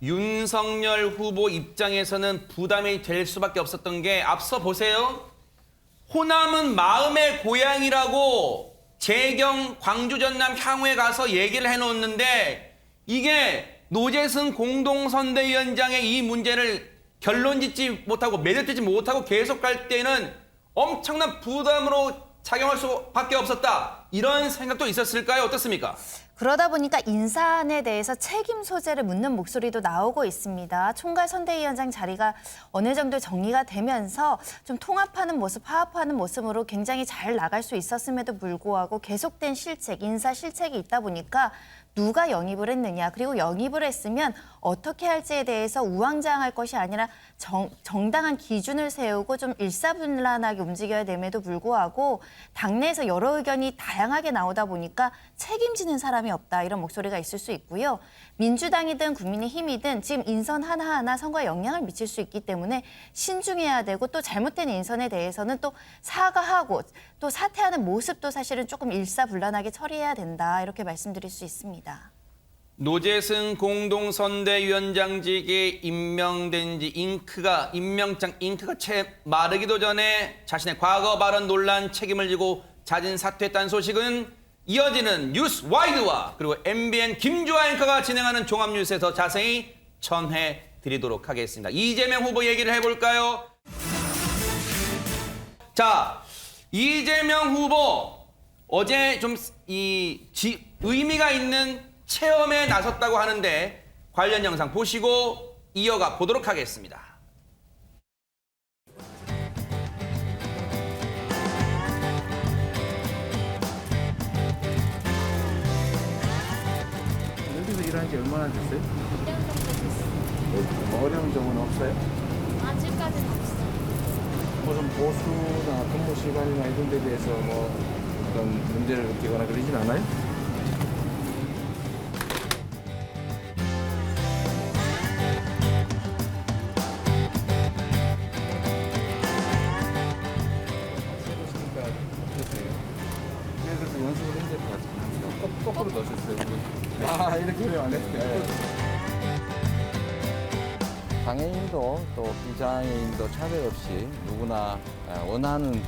S1: 윤석열 후보 입장에서는 부담이 될 수밖에 없었던 게 앞서 보세요. 호남은 마음의 고향이라고 재경 광주 전남 향후에 가서 얘기를 해놓는데 이게 노재승 공동선대위원장의 이 문제를 결론 짓지 못하고 매듭되지 못하고 계속 갈 때는 엄청난 부담으로 작용할 수밖에 없었다. 이런 생각도 있었을까요? 어떻습니까?
S9: 그러다 보니까 인사안에 대해서 책임 소재를 묻는 목소리도 나오고 있습니다. 총괄 선대위원장 자리가 어느 정도 정리가 되면서 좀 통합하는 모습, 화합하는 모습으로 굉장히 잘 나갈 수 있었음에도 불구하고 계속된 실책, 인사 실책이 있다 보니까 누가 영입을 했느냐, 그리고 영입을 했으면 어떻게 할지에 대해서 우왕좌왕할 것이 아니라 정당한 기준을 세우고 좀 일사분란하게 움직여야 됨에도 불구하고 당내에서 여러 의견이 다양하게 나오다 보니까 책임지는 사람이 없다, 이런 목소리가 있을 수 있고요. 민주당이든 국민의힘이든 지금 인선 하나하나 선거에 영향을 미칠 수 있기 때문에 신중해야 되고, 또 잘못된 인선에 대해서는 또 사과하고 또 사퇴하는 모습도 사실은 조금 일사불란하게 처리해야 된다, 이렇게 말씀드릴 수 있습니다.
S1: 노재승 공동선대위원장직에 임명된 지 임명장 잉크가 채 마르기도 전에 자신의 과거 발언 논란 책임을 지고 자진 사퇴했다는 소식은 이어지는 뉴스 와이드와 그리고 MBN 김주아 앵커가 진행하는 종합뉴스에서 자세히 전해드리도록 하겠습니다. 이재명 후보 얘기를 해볼까요? 자, 이재명 후보 어제 좀 의미가 있는 체험에 나섰다고 하는데 관련 영상 보시고 이어가 보도록 하겠습니다.
S21: 여기서 일한 지 얼마나 됐어요? 1년 정도 됐어요. 뭐 어려운 점은 없어요?
S22: 아직까지는 없어요.
S21: 무슨 보수나 근무 시간이나 이런 데 대해서 뭐 어떤 문제를 느끼거나 그러진 않아요? 연습을 했을 것 같아요. 거꾸로 넣으셨어요. 아, 이렇게 안 했어요.
S23: 장애인도 또 비장애인도 차별 없이 누구나 원하는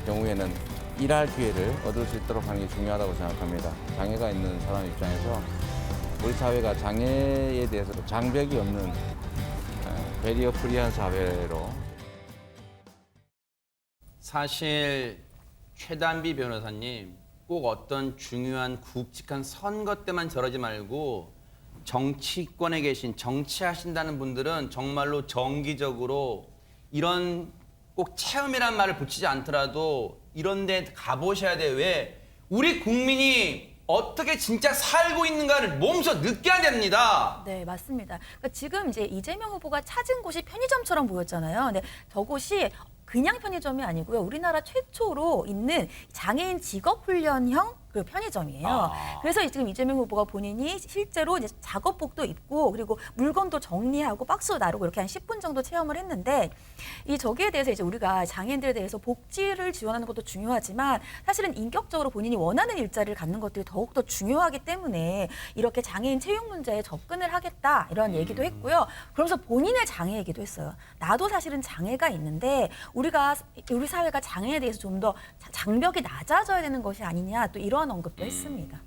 S23: 경우에는 일할 기회를 얻을 수 있도록 하는 게 중요하다고 생각합니다. 장애가 있는 사람 입장에서 우리 사회가 장애에 대해서도 장벽이 없는 배리어 프리한 사회로.
S1: 사실 최단비 변호사님, 꼭 어떤 중요한 굵직한 선거 때만 저러지 말고 정치권에 계신, 정치하신다는 분들은 정말로 정기적으로 이런 꼭 체험이란 말을 붙이지 않더라도 이런 데 가보셔야 돼요. 왜? 우리 국민이 어떻게 진짜 살고 있는가를 몸소 느껴야 됩니다.
S3: 네, 맞습니다. 그러니까 지금 이제 이재명 후보가 찾은 곳이 편의점처럼 보였잖아요. 근데 저곳이 그냥 편의점이 아니고요. 우리나라 최초로 있는 장애인 직업훈련형 그 편의점이에요. 그래서 지금 이재명 후보가 본인이 실제로 이제 작업복도 입고 그리고 물건도 정리하고 박스도 나르고 이렇게 한 10분 정도 체험을 했는데, 이 저기에 대해서 이제 우리가 장애인들에 대해서 복지를 지원하는 것도 중요하지만 사실은 인격적으로 본인이 원하는 일자리를 갖는 것들이 더욱더 중요하기 때문에 이렇게 장애인 채용 문제에 접근을 하겠다, 이런 얘기도 했고요. 그러면서 본인의 장애 얘기도 했어요. 나도 사실은 장애가 있는데 우리 사회가 장애에 대해서 좀 더 장벽이 낮아져야 되는 것이 아니냐, 또 이런 언급도 했습니다.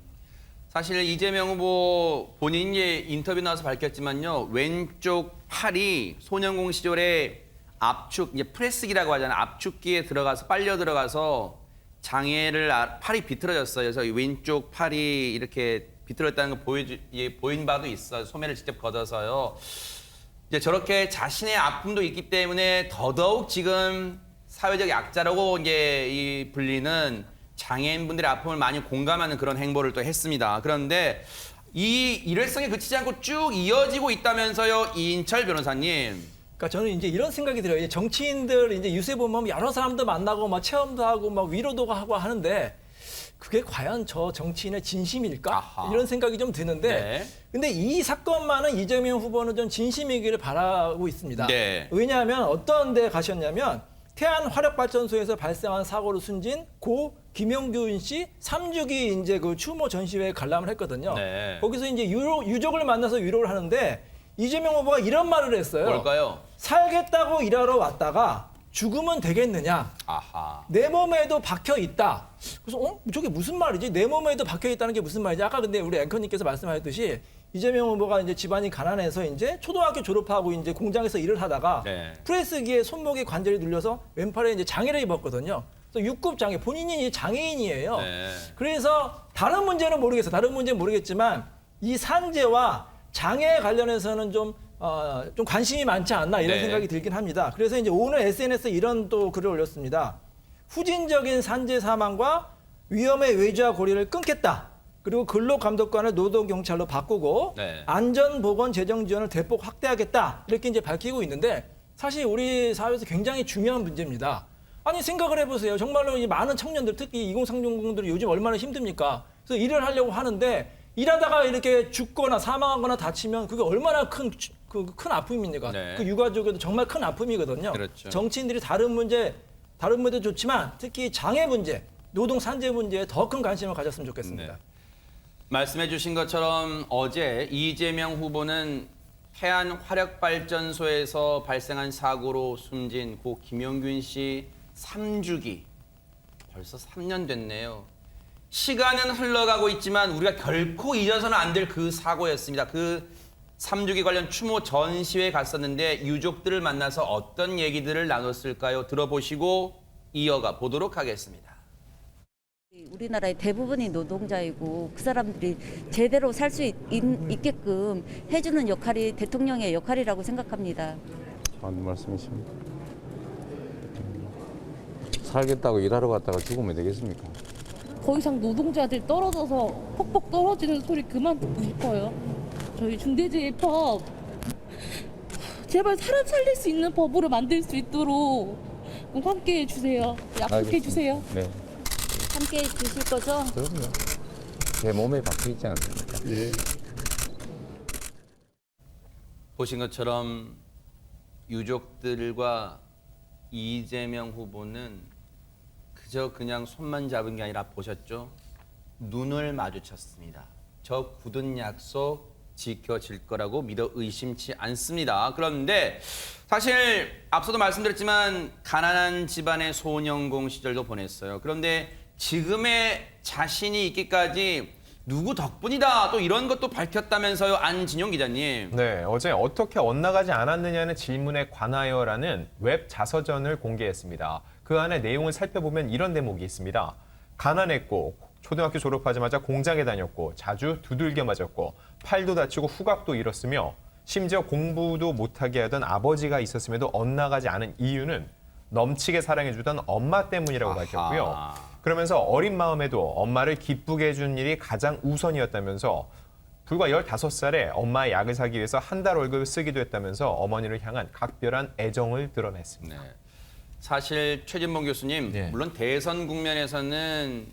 S1: 사실 이재명 후보 본인이 인터뷰 나와서 밝혔지만요, 왼쪽 팔이 소년공 시절에 압축, 이제 프레스기라고 하잖아요. 압축기에 들어가서 빨려 들어가서 장애를 팔이 비틀어졌어요. 그래서 왼쪽 팔이 이렇게 비틀어졌다는 거 보인 바도 있어요. 소매를 직접 걷어서요. 이제 저렇게 자신의 아픔도 있기 때문에 더더욱 지금 사회적 약자라고 이제 불리는 장애인분들의 아픔을 많이 공감하는 그런 행보를 또 했습니다. 그런데 이 일회성에 그치지 않고 쭉 이어지고 있다면서요, 이인철 변호사님.
S7: 그러니까 저는 이제 이런 생각이 들어요. 이제 정치인들 이제 유세 보면 여러 사람도 만나고 막 체험도 하고 막 위로도 하고 하는데 그게 과연 저 정치인의 진심일까? 아하. 이런 생각이 좀 드는데, 네. 근데 이 사건만은 이재명 후보는 좀 진심이기를 바라고 있습니다. 네. 왜냐하면 어떤 데 가셨냐면 태안화력발전소에서 발생한 사고로 숨진 고 김용균 씨 3주기 이제 그 추모 전시회에 관람을 했거든요. 네. 거기서 이제 유족을 만나서 위로를 하는데 이재명 후보가 이런 말을 했어요.
S1: 뭘까요?
S7: 살겠다고 일하러 왔다가 죽으면 되겠느냐?
S1: 아하.
S7: 내 몸에도 박혀 있다. 그래서 저게 무슨 말이지? 내 몸에도 박혀 있다는 게 무슨 말이지? 아까 근데 우리 앵커님께서 말씀하셨듯이 이재명 후보가 이제 집안이 가난해서 이제 초등학교 졸업하고 이제 공장에서 일을 하다가 프레스기에 손목에 관절이 눌려서 왼팔에 이제 장애를 입었거든요. 그래서 또 6급 장애, 본인이 장애인이에요.
S1: 네.
S7: 그래서 다른 문제는 모르겠어요. 다른 문제는 모르겠지만 이 산재와 장애에 관련해서는 좀 관심이 많지 않나 이런
S1: 네.
S7: 생각이 들긴 합니다. 그래서 이제 오늘 SNS에 이런 또 글을 올렸습니다. 후진적인 산재 사망과 위험의 외주와 고리를 끊겠다. 그리고 근로감독관을 노동경찰로 바꾸고
S1: 네.
S7: 안전보건 재정 지원을 대폭 확대하겠다. 이렇게 이제 밝히고 있는데 사실 우리 사회에서 굉장히 중요한 문제입니다. 아니 생각을 해보세요. 정말로 이 많은 청년들 특히 2030들이 요즘 얼마나 힘듭니까? 그래서 일을 하려고 하는데 일하다가 이렇게 죽거나 사망하거나 다치면 그게 얼마나 큰 아픔입니까?
S1: 네.
S7: 그 유가족에도 정말 큰 아픔이거든요.
S1: 그렇죠.
S7: 정치인들이 다른 문제도 좋지만 특히 장애 문제, 노동 산재 문제에 더 큰 관심을 가졌으면 좋겠습니다.
S1: 네. 말씀해 주신 것처럼 어제 이재명 후보는 해안 화력발전소에서 발생한 사고로 숨진 고 김용균 씨 3주기 벌써 3년 됐네요. 시간은 흘러가고 있지만 우리가 결코 잊어서는 안 될 그 사고였습니다. 그 3주기 관련 추모 전시회에 갔었는데 유족들을 만나서 어떤 얘기들을 나눴을까요? 들어보시고 이어가 보도록 하겠습니다.
S4: 우리나라의 대부분이 노동자이고 그 사람들이 제대로 살 수 있게끔 해주는 역할이 대통령의 역할이라고 생각합니다.
S23: 좋은 말씀이십니다. 살겠다고 일하러 갔다가 죽으면 되겠습니까?
S5: 더 이상 노동자들 떨어져서 퍽퍽 떨어지는 소리 그만 듣고 싶어요. 저희 중대재해법 제발 사람 살릴 수 있는 법으로 만들 수 있도록 꼭 함께해 주세요. 약속해 주세요.
S23: 네.
S4: 함께해 주실 거죠?
S23: 그럼요. 제 몸에 박혀 있지 않습니까?
S16: 네.
S1: 보신 것처럼 유족들과 이재명 후보는 그저 그냥 손만 잡은 게 아니라 보셨죠? 눈을 마주쳤습니다. 저 굳은 약속 지켜질 거라고 믿어 의심치 않습니다. 그런데 사실 앞서도 말씀드렸지만 가난한 집안의 소년공 시절도 보냈어요. 그런데 지금의 자신이 있기까지 누구 덕분이다 또 이런 것도 밝혔다면서요. 안진용 기자님.
S2: 네, 어제 어떻게 엇나가지 않았느냐는 질문에 관하여라는 웹 자서전을 공개했습니다. 그 안에 내용을 살펴보면 이런 대목이 있습니다. 가난했고 초등학교 졸업하자마자 공장에 다녔고 자주 두들겨 맞았고 팔도 다치고 후각도 잃었으며 심지어 공부도 못하게 하던 아버지가 있었음에도 엇나가지 않은 이유는 넘치게 사랑해주던 엄마 때문이라고 밝혔고요. 그러면서 어린 마음에도 엄마를 기쁘게 해준 일이 가장 우선이었다면서 불과 15살에 엄마의 약을 사기 위해서 한 달 월급을 쓰기도 했다면서 어머니를 향한 각별한 애정을 드러냈습니다.
S1: 네. 사실 최진봉 교수님,
S6: 네.
S1: 물론 대선 국면에서는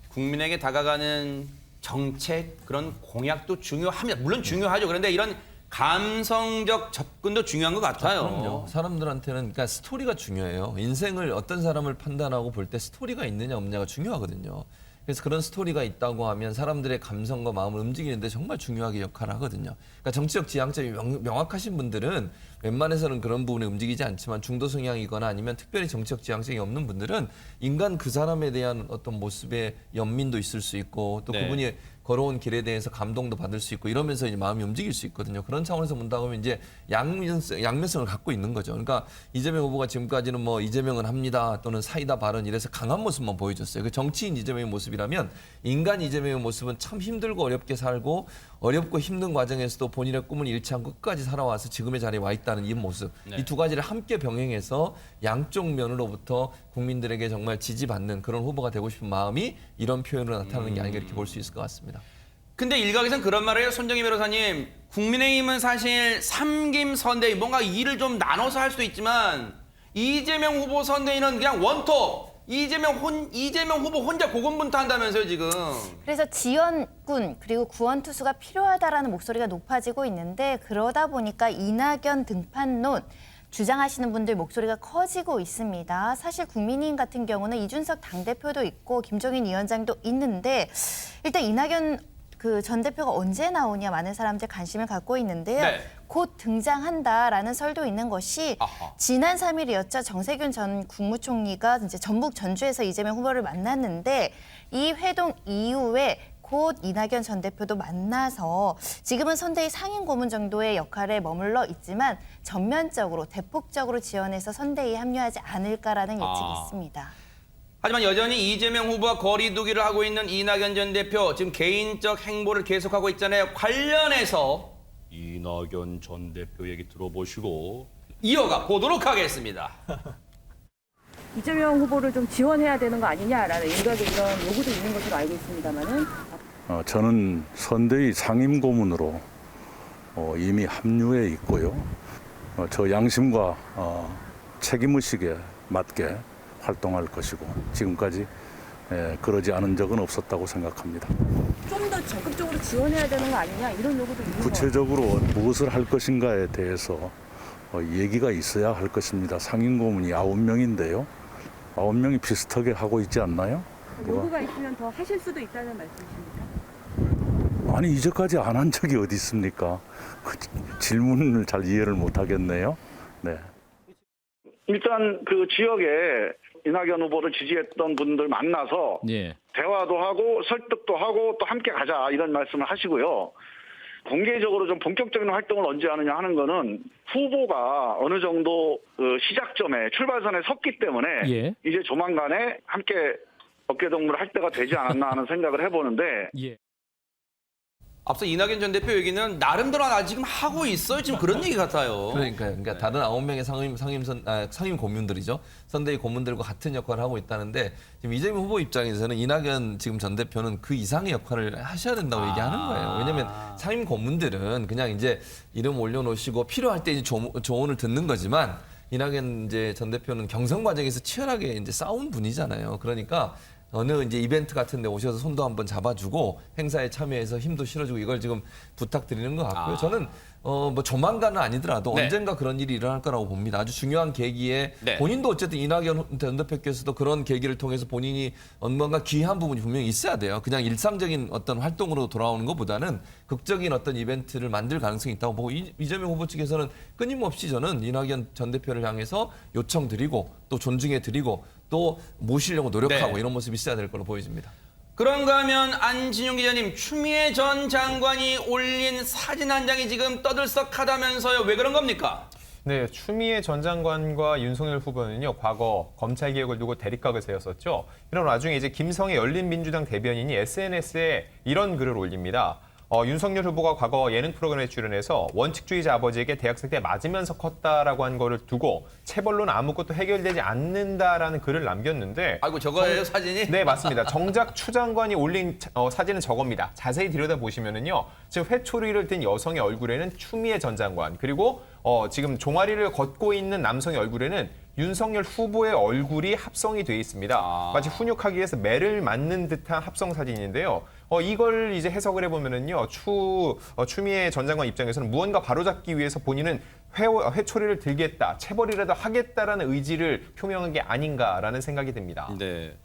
S1: 국민에게 다가가는 정책, 그런 공약도 중요합니다. 물론 중요하죠. 그런데 이런 감성적 접근도 중요한 것 같아요.
S6: 그럼요. 사람들한테는 그러니까 스토리가 중요해요. 인생을 어떤 사람을 판단하고 볼 때 스토리가 있느냐 없느냐가 중요하거든요. 그래서 그런 스토리가 있다고 하면 사람들의 감성과 마음을 움직이는데 정말 중요하게 역할을 하거든요. 그러니까 정치적 지향점이 명확하신 분들은 웬만해서는 그런 부분에 움직이지 않지만 중도 성향이거나 아니면 특별히 정치적 지향성이 없는 분들은 인간 그 사람에 대한 어떤 모습의 연민도 있을 수 있고 또
S1: 네.
S6: 그분이 걸어온 길에 대해서 감동도 받을 수 있고 이러면서 이제 마음이 움직일 수 있거든요. 그런 차원에서 본다고 하면 이제 양면성을 갖고 있는 거죠. 그러니까 이재명 후보가 지금까지는 뭐 이재명은 합니다 또는 사이다 발언 이래서 강한 모습만 보여줬어요. 그 정치인 이재명의 모습이라면 인간 이재명의 모습은 참 힘들고 어렵게 살고 어렵고 힘든 과정에서도 본인의 꿈을 잃지 않고 끝까지 살아와서 지금의 자리에 와 있다는 이 모습.
S1: 네.
S6: 이 두 가지를 함께 병행해서 양쪽 면으로부터 국민들에게 정말 지지받는 그런 후보가 되고 싶은 마음이 이런 표현으로 나타나는 게 아닌가 이렇게 볼 수 있을 것 같습니다.
S1: 근데 일각에서는 그런 말을 해요. 손정희 변호사님. 국민의힘은 사실 삼김 선대위 뭔가 일을 좀 나눠서 할 수도 있지만 이재명 후보 선대위는 그냥 원톱. 이재명 후보 혼자 고군분투한다면서요 지금.
S9: 그래서 지원군 그리고 구원 투수가 필요하다라는 목소리가 높아지고 있는데 그러다 보니까 이낙연 등판론 주장하시는 분들 목소리가 커지고 있습니다. 사실 국민의힘 같은 경우는 이준석 당대표도 있고 김종인 위원장도 있는데 일단 이낙연 전 대표가 언제 나오냐 많은 사람들 관심을 갖고 있는데요.
S1: 네.
S9: 곧 등장한다라는 설도 있는 것이 지난 3일이었죠. 정세균 전 국무총리가 이제 전북 전주에서 이재명 후보를 만났는데 이 회동 이후에 곧 이낙연 전 대표도 만나서 지금은 선대위 상임 고문 정도의 역할에 머물러 있지만 전면적으로 대폭적으로 지원해서 선대위에 합류하지 않을까라는 예측이 있습니다.
S1: 하지만 여전히 이재명 후보와 거리두기를 하고 있는 이낙연 전 대표 지금 개인적 행보를 계속하고 있잖아요. 관련해서 이낙연 전 대표 얘기 들어보시고 이어가 보도록 하겠습니다.
S8: 이재명 후보를 좀 지원해야 되는 거 아니냐라는 일각의 이런 요구도 있는 것으로 알고 있습니다만은
S11: 저는 선대위 상임고문으로 이미 합류해 있고요. 저 양심과 책임의식에 맞게 활동할 것이고 지금까지 그러지 않은 적은 없었다고 생각합니다.
S8: 좀 더 적극적으로 지원해야 되는 거 아니냐 이런 요구도 있는 거
S11: 구체적으로 무엇을 할 것인가에 대해서 얘기가 있어야 할 것입니다. 상임고문이 9명인데요. 9명이 비슷하게 하고 있지 않나요?
S8: 요구가 있으면 더 하실 수도 있다는 말씀이십니까?
S11: 아니 이제까지 안 한 적이 어디 있습니까? 질문을 잘 이해를 못 하겠네요. 네.
S13: 일단 그 지역에 이낙연 후보를 지지했던 분들 만나서 대화도 하고 설득도 하고 또 함께 가자 이런 말씀을 하시고요. 공개적으로 좀 본격적인 활동을 언제 하느냐 하는 거는 후보가 어느 정도 그 시작점에 출발선에 섰기 때문에 이제 조만간에 함께 어깨동무를 할 때가 되지 않았나 하는 생각을 해보는데
S1: 앞서 이낙연 전 대표 얘기는 나름대로 나 지금 하고 있어요. 지금 그런 얘기 같아요.
S6: 그러니까 다른 9명의 상임 고문들이죠. 선대위 고문들과 같은 역할을 하고 있다는데 지금 이재명 후보 입장에서는 이낙연 지금 전 대표는 그 이상의 역할을 하셔야 된다고 얘기하는 거예요. 왜냐하면 상임 고문들은 그냥 이제 이름 올려놓으시고 필요할 때 이제 조언을 듣는 거지만 이낙연 이제 전 대표는 경선 과정에서 치열하게 이제 싸운 분이잖아요. 그러니까 어느 이제 이벤트 같은 데 오셔서 손도 한번 잡아주고 행사에 참여해서 힘도 실어주고 이걸 지금 부탁드리는 것 같고요. 저는 뭐 조만간은 아니더라도 언젠가 그런 일이 일어날 거라고 봅니다. 아주 중요한 계기에 본인도 어쨌든 이낙연 전 대표께서도 그런 계기를 통해서 본인이 뭔가 귀한 부분이 분명히 있어야 돼요. 그냥 일상적인 어떤 활동으로 돌아오는 것보다는 극적인 어떤 이벤트를 만들 가능성이 있다고 보고 이재명 후보 측에서는 끊임없이 저는 이낙연 전 대표를 향해서 요청드리고 또 존중해드리고 또 모시려고 노력하고 이런 모습이 있어야 될 걸로 보여집니다.
S1: 그런가 하면 안진용 기자님, 추미애 전 장관이 올린 사진 한 장이 지금 떠들썩하다면서요. 왜 그런 겁니까?
S2: 네, 추미애 전 장관과 윤석열 후보는요, 과거 검찰 개혁을 두고 대립각을 세웠었죠. 이런 와중에 이제 김성애 열린민주당 대변인이 SNS에 이런 글을 올립니다. 윤석열 후보가 과거 예능 프로그램에 출연해서 원칙주의자 아버지에게 대학생 때 맞으면서 컸다라고 한 거를 두고 체벌로는 아무것도 해결되지 않는다라는 글을 남겼는데
S1: 아이고 저거예요 사진이?
S2: 네 맞습니다. 정작 추 장관이 올린 사진은 저겁니다. 자세히 들여다보시면은요. 지금 회초리를 든 여성의 얼굴에는 추미애 전 장관 그리고 지금 종아리를 걷고 있는 남성의 얼굴에는 윤석열 후보의 얼굴이 합성이 돼 있습니다. 마치 훈육하기 위해서 매를 맞는 듯한 합성 사진인데요. 이걸 이제 해석을 해보면은요, 추미애 전 장관 입장에서는 무언가 바로잡기 위해서 본인은 회초리를 들겠다, 체벌이라도 하겠다라는 의지를 표명한 게 아닌가라는 생각이 듭니다.
S1: 네.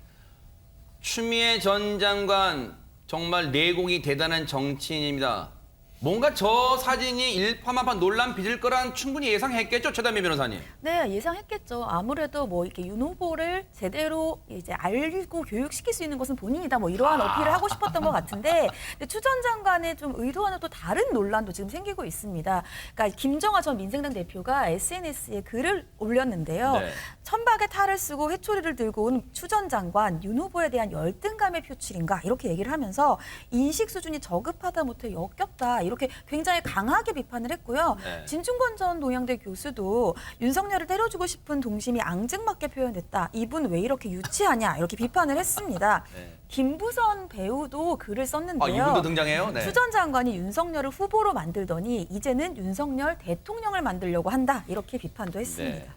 S1: 추미애 전 장관 정말 내공이 대단한 정치인입니다. 뭔가 저 사진이 일파만파 논란 빚을 거란 충분히 예상했겠죠, 최단미 변호사님?
S3: 네, 예상했겠죠. 아무래도 뭐 이렇게 윤 후보를 제대로 이제 알고 교육시킬 수 있는 것은 본인이다. 뭐 이러한 어필을 하고 싶었던 것 같은데 추 전 장관의 좀 의도와는 또 다른 논란도 지금 생기고 있습니다. 그러니까 김정아 전 민생당 대표가 SNS에 글을 올렸는데요. 천박의 탈을 쓰고 회초리를 들고 온 추 전 장관, 윤 후보에 대한 열등감의 표출인가 이렇게 얘기를 하면서 인식 수준이 저급하다 못해 역겹다. 이렇게 굉장히 강하게 비판을 했고요. 진중권 전 동양대 교수도 윤석열을 때려주고 싶은 동심이 앙증맞게 표현됐다. 이분 왜 이렇게 유치하냐 이렇게 비판을 했습니다. 김부선 배우도 글을 썼는데요.
S1: 이분도 등장해요?
S3: 추 전 장관이 윤석열을 후보로 만들더니 이제는 윤석열 대통령을 만들려고 한다. 이렇게 비판도 했습니다.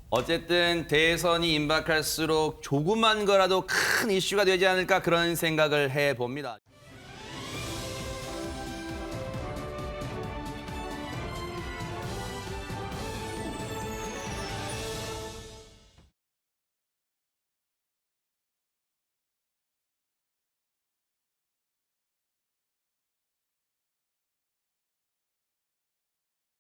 S1: 어쨌든 대선이 임박할수록 조그만 거라도 큰 이슈가 되지 않을까 그런 생각을 해봅니다.